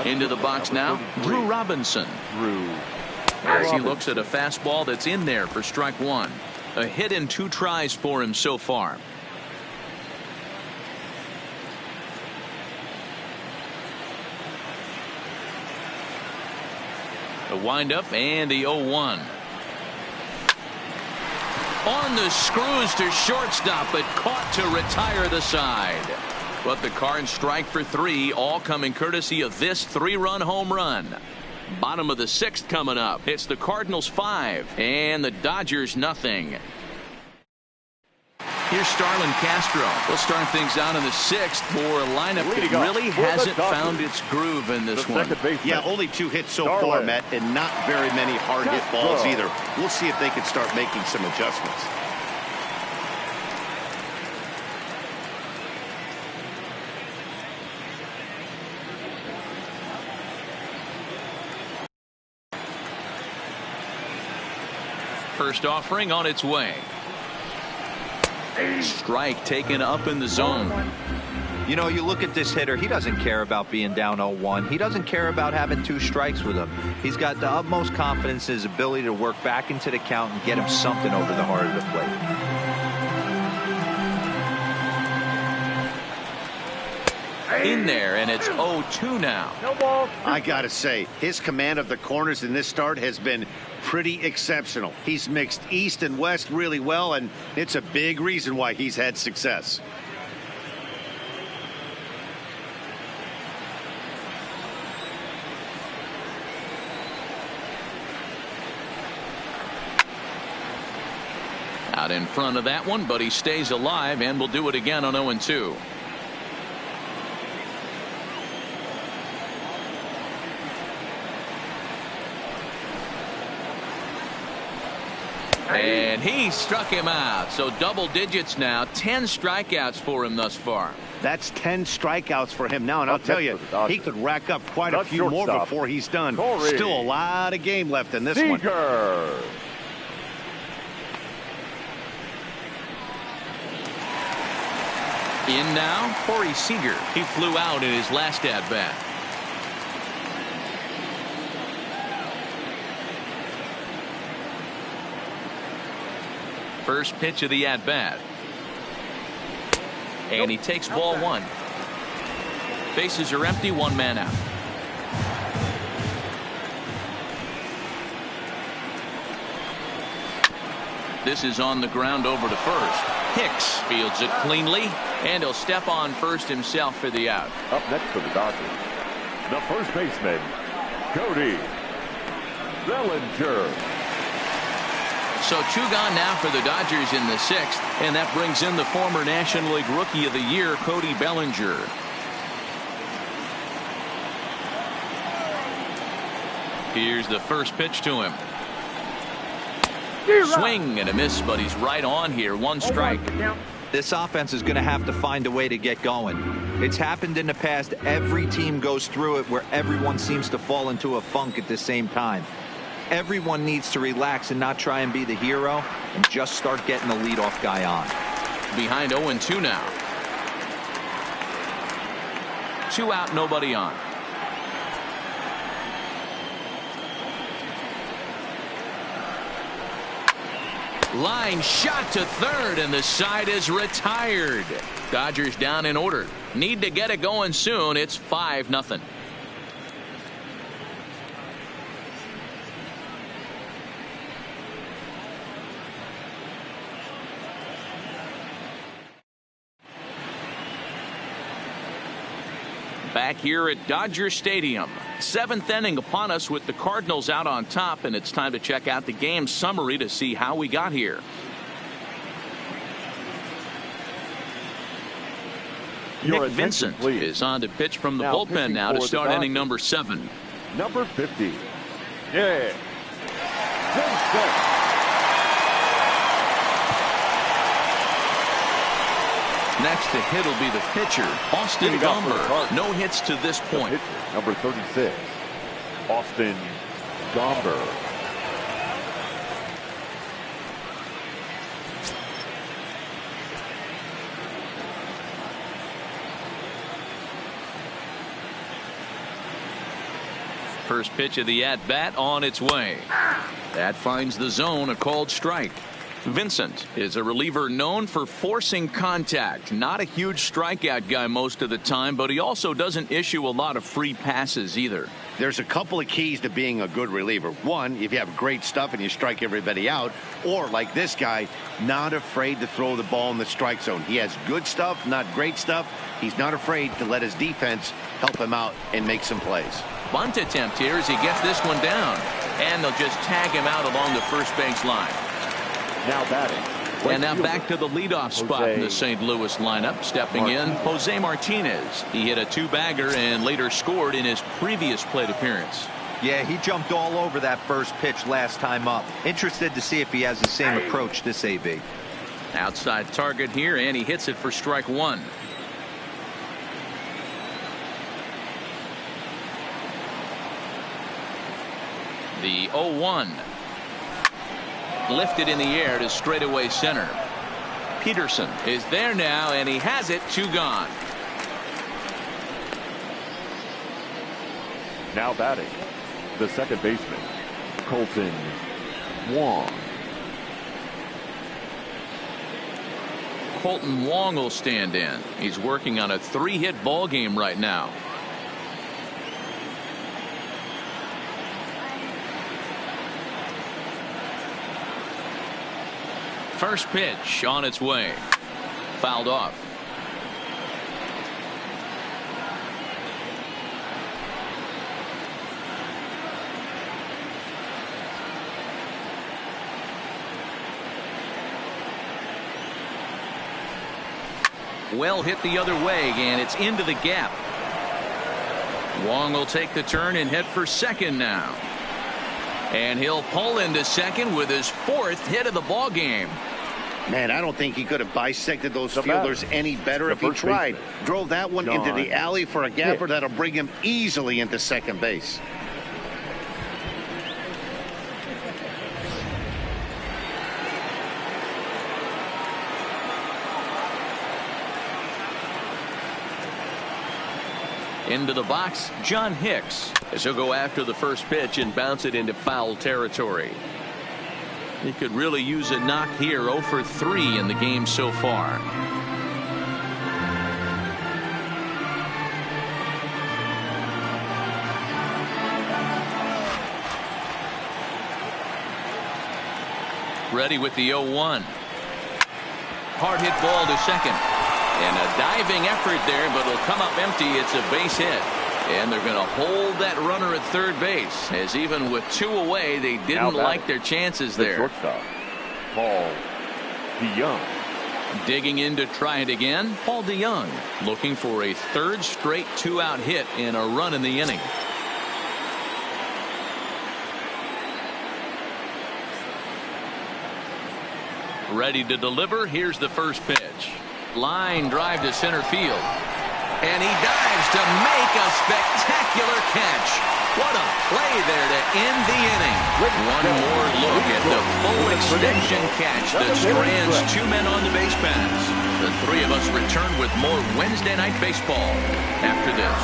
Into the box now, Drew Robinson. As he looks at a fastball that's in there for strike 1. A hit in 2 tries for him so far. The windup and the 0-1. On the screws to shortstop, but caught to retire the side. But the Cards strike for 3, all coming courtesy of this 3-run home run. Bottom of the 6th coming up. It's the Cardinals 5 and the Dodgers nothing. Here's Starlin Castro. We'll start things out in the 6th for a lineup that really hasn't found its groove in this one. Yeah, only 2 hits so far, Matt, and not very many hard hit balls either. We'll see if they can start making some adjustments. First offering on its way. Strike taken up in the zone. You know, you look at this hitter, he doesn't care about being down 0-1. He doesn't care about having 2 strikes with him. He's got the utmost confidence in his ability to work back into the count and get him something over the heart of the plate. In there, and it's 0-2 now. I gotta say, his command of the corners in this start has been pretty exceptional. He's mixed east and west really well, and it's a big reason why he's had success. Out in front of that one, but he stays alive and will do it again on 0-2. And he struck him out. So double digits now. 10 strikeouts for him thus far. That's 10 strikeouts for him now, and I'll tell you, he could rack up quite a few more before he's done. Still a lot of game left in this one. In now, Corey Seager. He flew out in his last at-bat. First pitch of the at-bat. And he takes ball 1. Bases are empty, 1 man out. This is on the ground over to first. Hicks fields it cleanly, and he'll step on first himself for the out. Up next for the Dodgers, the first baseman, Cody Bellinger. So 2 gone now for the Dodgers in the 6th, and that brings in the former National League Rookie of the Year, Cody Bellinger. Here's the first pitch to him. Swing and a miss, but he's right on here. 1 strike. This offense is going to have to find a way to get going. It's happened in the past. Every team goes through it where everyone seems to fall into a funk at the same time. Everyone needs to relax and not try and be the hero and just start getting the leadoff guy on. Behind 0-2 now. 2 out, nobody on. Line shot to third, and the side is retired. Dodgers down in order. Need to get it going soon. It's 5-0. Back here at Dodger Stadium. 7th inning upon us with the Cardinals out on top, and it's time to check out the game summary to see how we got here. Nick Vincent is on to pitch from the bullpen now to start inning number 7. Number 50. Yeah. Vincent. Next to hit will be the pitcher, Austin Gomber. No hits to this point. Number 36, Austin Gomber. First pitch of the at-bat on its way. That finds the zone, a called strike. Vincent is a reliever known for forcing contact. Not a huge strikeout guy most of the time, but he also doesn't issue a lot of free passes either. There's a couple of keys to being a good reliever. One, if you have great stuff and you strike everybody out, or like this guy, not afraid to throw the ball in the strike zone. He has good stuff, not great stuff. He's not afraid to let his defense help him out and make some plays. Bunt attempt here as he gets this one down, and they'll just tag him out along the first base line. Now batting. And now back to the leadoff spot in the St. Louis lineup. Stepping in, Jose Martinez. He hit a 2-bagger and later scored in his previous plate appearance. Yeah, he jumped all over that first pitch last time up. Interested to see if he has the same approach this AB. Outside target here, and he hits it for strike 1. The 0-1. Lifted in the air to straightaway center. Peterson is there now, and he has it. 2 gone. Now batting, the second baseman, Colton Wong. Colton Wong will stand in. He's working on a 3-hit ball game right now. First pitch on its way. Fouled off. Well hit the other way, and it's into the gap. Wong will take the turn and head for second now. And he'll pull into second with his 4th hit of the ball game. Man, I don't think he could have bisected those fielders any better if he tried. Drove that one into the alley for a gapper that'll bring him easily into second base. Into the box, John Hicks, as he'll go after the first pitch and bounce it into foul territory. He could really use a knock here. 0 for 3 in the game so far. Ready with the 0-1. Hard hit ball to second. And a diving effort there, but it'll come up empty. It's a base hit. And they're going to hold that runner at third base, as even with 2 away, they didn't like their chances there. Shortstop, Paul DeYoung. Digging in to try it again, Paul DeYoung looking for a 3rd straight 2-out hit and a run in the inning. Ready to deliver. Here's the first pitch. Line drive to center field. And he dives to make a spectacular catch. What a play there to end the inning. One more look at the full extension catch that strands 2 men on the base paths. The three of us return with more Wednesday Night Baseball after this.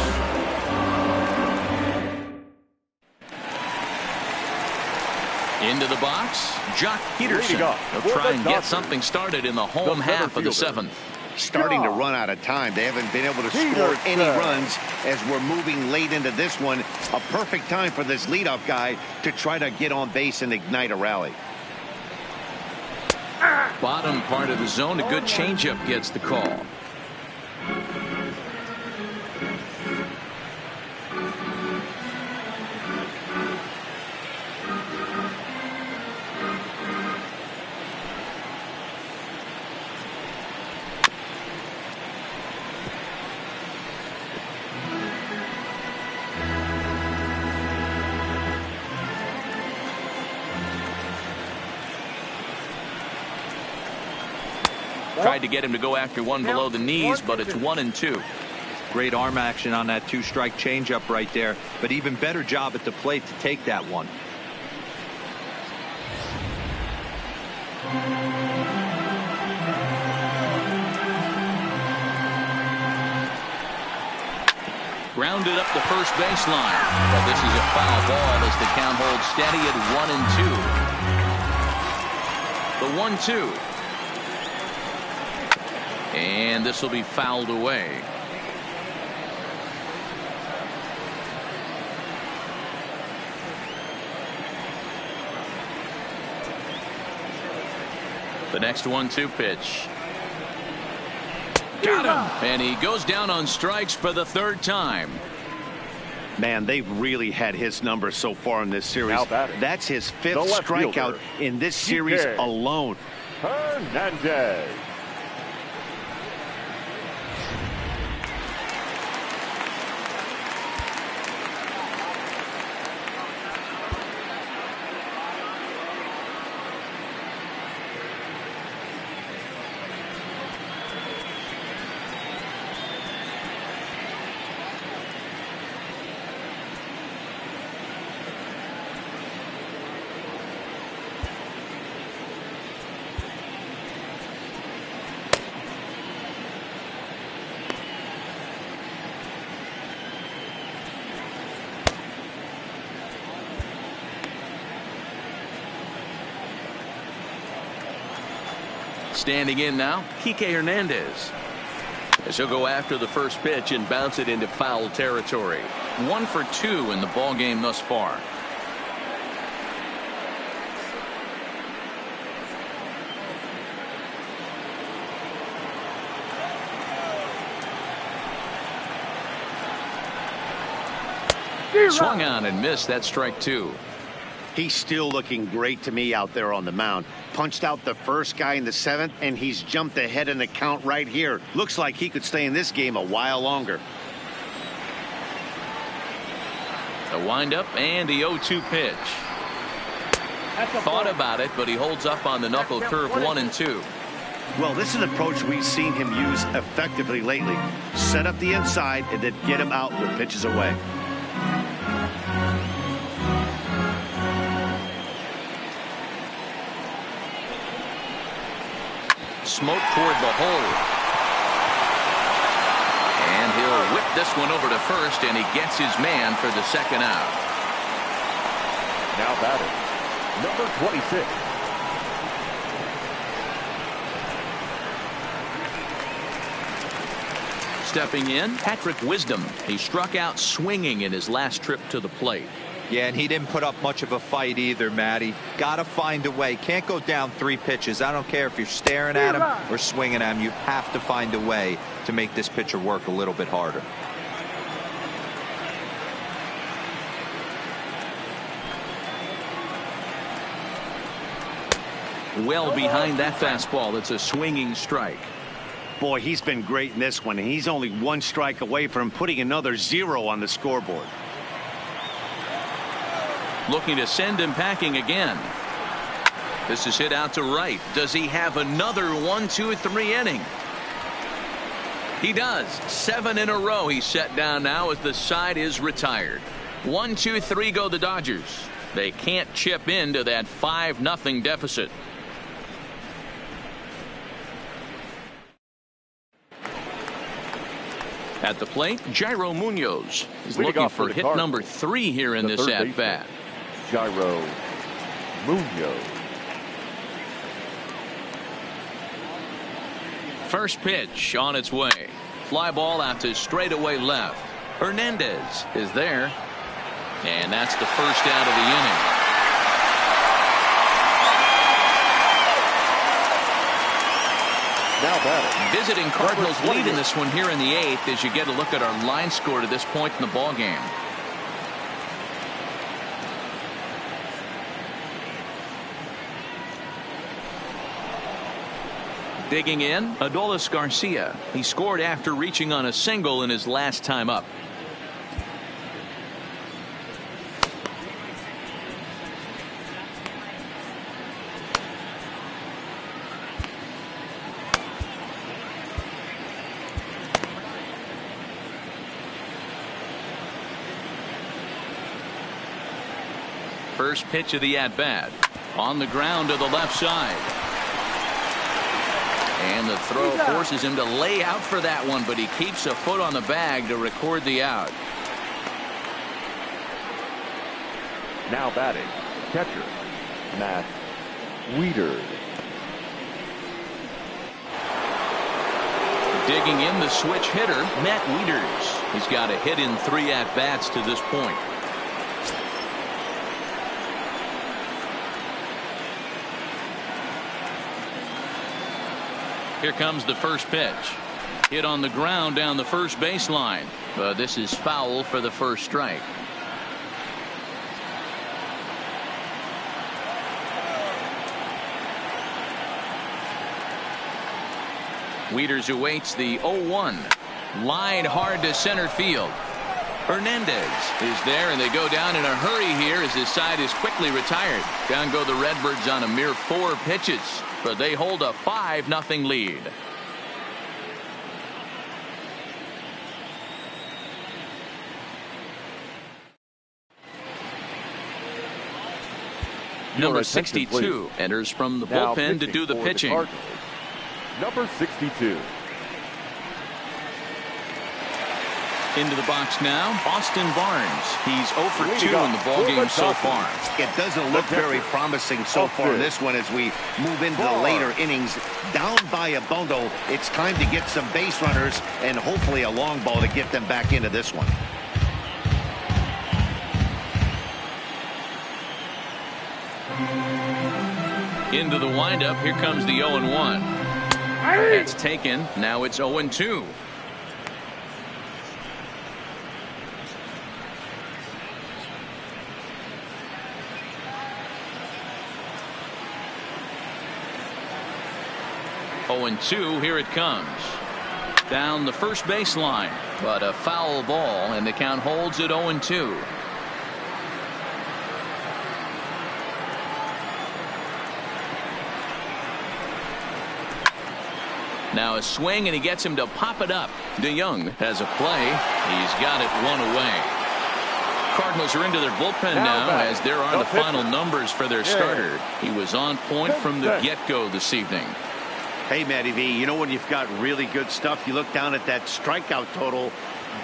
Into the box, Jock Peterson. He'll try and get something started in the home half of the 7th. Starting to run out of time. They haven't been able to score any runs as we're moving late into this one. A perfect time for this leadoff guy to try to get on base and ignite a rally. Bottom part of the zone, a good changeup gets the call. Tried to get him to go after one below the knees, but it's 1-2. Great arm action on that 2-strike changeup right there, but even better job at the plate to take that one. Grounded up the first baseline, but this is a foul ball as the count holds steady at 1-2. The 1-2. And this will be fouled away. The next 1-2 pitch. Got him. And he goes down on strikes for the 3rd time. Man, they've really had his number so far in this series. That's his 5th strikeout in this series alone. Hernandez. Standing in now, Kike Hernandez. As he'll go after the first pitch and bounce it into foul territory. 1 for 2 in the ball game thus far. Swung on and missed. That strike 2. He's still looking great to me out there on the mound. Punched out the first guy in the 7th, and he's jumped ahead in the count right here. Looks like he could stay in this game a while longer. The windup and the 0-2 pitch. Thought about it, but he holds up on the knuckle curve 1-2. Well, this is an approach we've seen him use effectively lately. Set up the inside and then get him out with pitches away. Smoke toward the hole. And he'll whip this one over to first, and he gets his man for the 2nd out. Now batting, number 26. Stepping in, Patrick Wisdom. He struck out swinging in his last trip to the plate. Yeah, and he didn't put up much of a fight either, Matty. Got to find a way. Can't go down 3 pitches. I don't care if you're staring at him or swinging at him. You have to find a way to make this pitcher work a little bit harder. Well behind that fastball. It's a swinging strike. Boy, he's been great in this one, and he's only 1 strike away from putting another 0 on the scoreboard. Looking to send him packing again. This is hit out to right. Does he have another 1-2-3 inning? He does. 7 in a row he's set down now as the side is retired. 1-2-3 go the Dodgers. They can't chip into that 5-0 deficit. At the plate, Jairo Munoz is looking for hit number 3 here in this at-bat. Jairo Munoz. First pitch on its way. Fly ball out to straightaway left. Hernandez is there. And that's the first out of the inning. Now batting. Visiting Cardinals lead in this one here in the 8th as you get a look at our line score to this point in the ball game. Digging in, Adolis Garcia. He scored after reaching on a single in his last time up. First pitch of the at-bat. On the ground to the left side. And the throw forces him to lay out for that one, but he keeps a foot on the bag to record the out. Now batting, catcher, Matt Wieters. Digging in, the switch hitter, Matt Wieters. He's got a hit in 3 at-bats to this point. Here comes the first pitch. Hit on the ground down the first baseline. But this is foul for the first strike. Wieters awaits the 0-1. Line hard to center field. Hernandez is there, and they go down in a hurry here as his side is quickly retired. Down go the Redbirds on a mere 4 pitches, but they hold a 5-0 lead. Number 62 enters from the bullpen to do the pitching. Number 62. Into the box now, Austin Barnes. He's 0 for 2 in the ballgame so far. It doesn't look very promising so far in this one as we move into the later innings. Down by a bundle, it's time to get some base runners and hopefully a long ball to get them back into this one. Into the windup, here comes the 0-1. That's taken. Now it's 0-2. And 2, here it comes. Down the first baseline, but a foul ball, and the count holds at 0-2. Now a swing, and he gets him to pop it up. DeYoung has a play. He's got it 1 away. Cardinals are into their bullpen now as there are the final numbers for their starter. He was on point from the get-go this evening. Hey, Matty V, you know when you've got really good stuff, you look down at that strikeout total,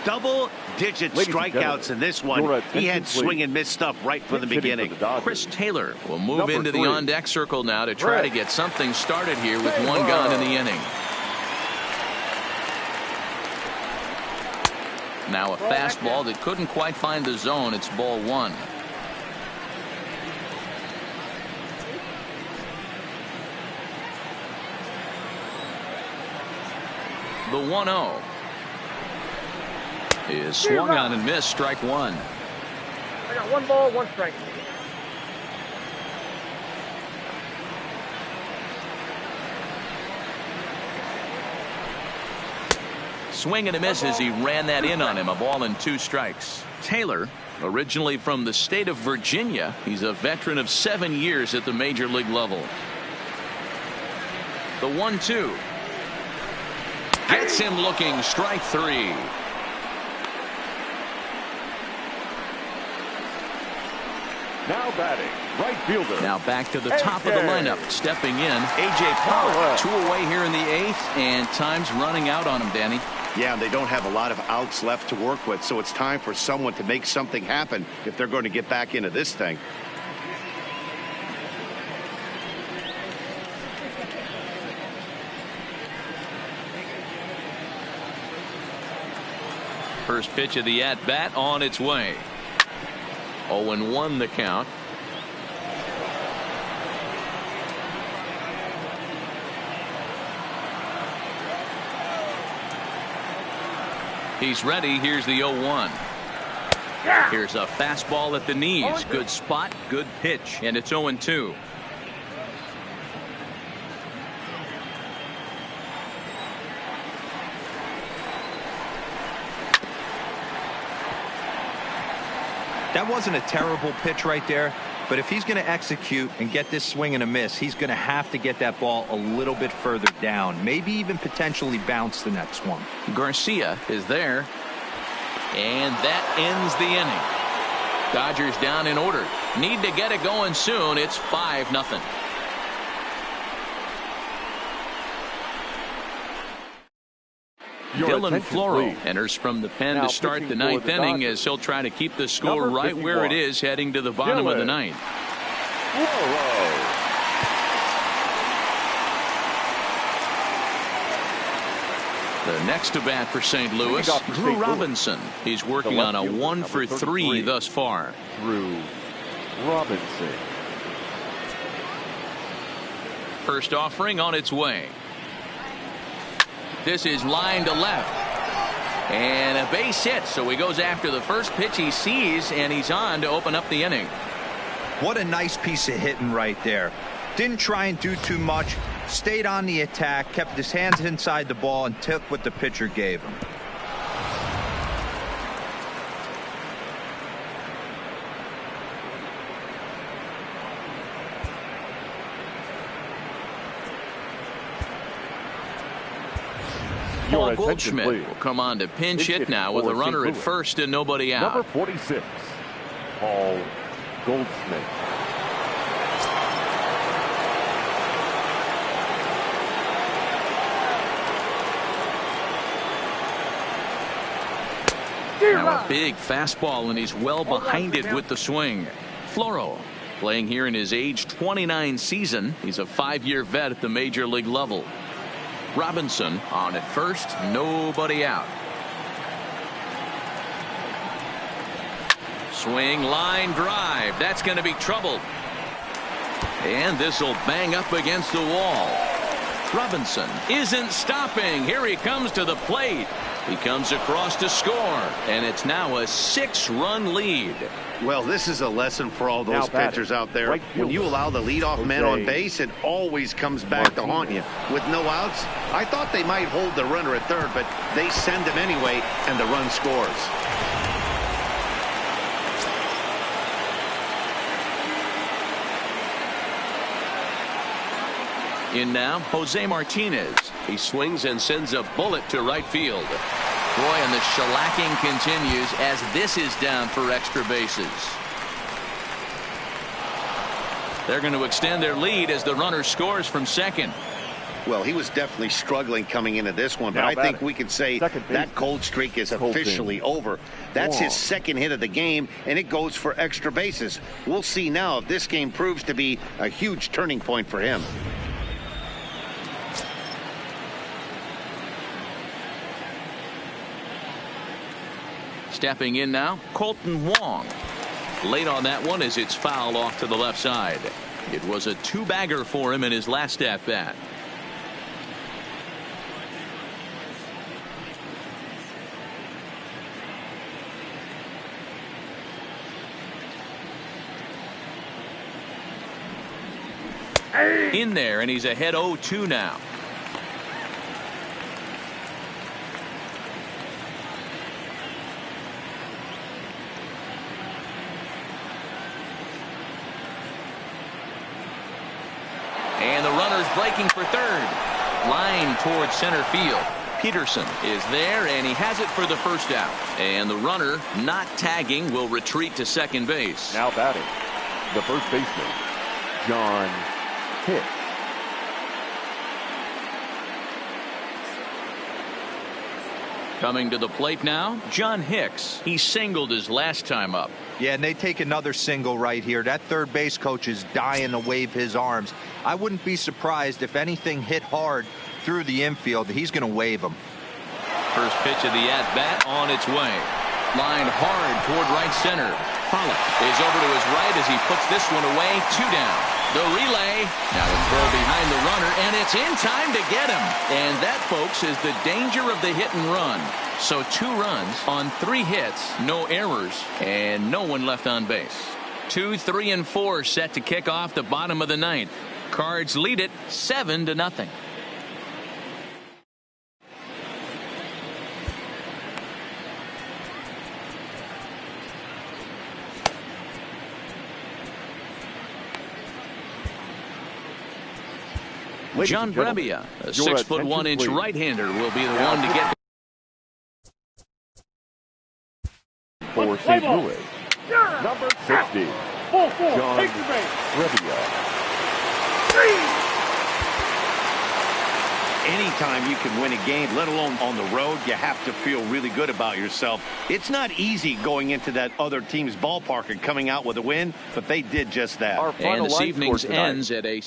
double-digit strikeouts in this one. He had swing and miss stuff right from the beginning. Chris Taylor will move into the on-deck circle now to try to get something started here with 1 gone in the inning. Now a fastball that couldn't quite find the zone. It's ball 1. The 1-0 is swung on and missed. Strike 1. I got 1 ball, 1 strike. Swing and a miss as he ran that in on him. A ball and 2 strikes. Taylor Originally from the state of Virginia, he's a veteran of 7 years at the major league level. The 1-2. Gets him looking, strike 3. Now batting, right fielder. Now back to the top of the lineup. Stepping in, A.J. Pollock. 2 away here in the 8th, and time's running out on him, Danny. Yeah, they don't have a lot of outs left to work with, so it's time for someone to make something happen if they're going to get back into this thing. First pitch of the at-bat on its way. 0-1 the count. He's ready. Here's the 0-1. Here's a fastball at the knees. Good spot, good pitch, and it's 0-2. That wasn't a terrible pitch right there, but if he's going to execute and get this swing and a miss, he's going to have to get that ball a little bit further down, maybe even potentially bounce the next one. Garcia is there, and that ends the inning. Dodgers down in order. Need to get it going soon. It's 5-0. Dylan Floro enters from the pen to start the 9th inning as he'll try to keep the score right where it is heading to the bottom of the 9th. The next to bat for St. Louis, Drew Robinson. He's working on a 1-for-3 thus far. Drew Robinson. First offering on its way. This is line to left. And a base hit, so he goes after the first pitch he sees, and he's on to open up the inning. What a nice piece of hitting right there. Didn't try and do too much. Stayed on the attack, kept his hands inside the ball, and took what the pitcher gave him. Paul Goldschmidt will come on to pinch hit now with a runner at first and nobody out. Number 46, Paul Goldschmidt. Now a big fastball, and he's well behind it with the swing. Floro playing here in his age 29 season. He's a 5-year vet at the major league level. Robinson on at first, nobody out. Swing, line drive. That's going to be trouble. And this will bang up against the wall. Robinson isn't stopping. Here he comes to the plate. He comes across to score, and it's now a 6-run lead. Well, this is a lesson for all those pitchers out there. When you allow the leadoff man on base, it always comes back to haunt you. With no outs, I thought they might hold the runner at third, but they send him anyway, and the run scores. In now, Jose Martinez. He swings and sends a bullet to right field. Boy, and the shellacking continues as this is down for extra bases. They're going to extend their lead as the runner scores from second. Well, he was definitely struggling coming into this one, but I think we could say that cold streak is officially over. That's his second hit of the game, and it goes for extra bases. We'll see now if this game proves to be a huge turning point for him. Stepping in now, Colton Wong. Late on that one as it's fouled off to the left side. It was a 2-bagger for him in his last at-bat. In there, and he's ahead 0-2 now. And the runner's breaking for third. Line towards center field. Peterson is there, and he has it for the first out. And the runner, not tagging, will retreat to second base. Now batting, the first baseman, John Hicks. Coming to the plate now, John Hicks. He singled his last time up. Yeah, and they take another single right here. That third base coach is dying to wave his arms. I wouldn't be surprised if anything hit hard through the infield. He's going to wave them. First pitch of the at-bat on its way. Line hard toward right center. Pollock is over to his right as he puts this one away. 2 down. The relay. Now a throw behind the runner, and it's in time to get him. And that, folks, is the danger of the hit and run. So 2 runs on 3 hits, no errors, and no one left on base. 2, 3, and 4 set to kick off the bottom of the 9th. Cards lead it 7-0. John Brebbia, a 6'1" right-hander, will be the one to get for St. Louis. Number 60, John Brebbia. Anytime you can win a game, let alone on the road, you have to feel really good about yourself. It's not easy going into that other team's ballpark and coming out with a win, but they did just that. And this evening's ends at a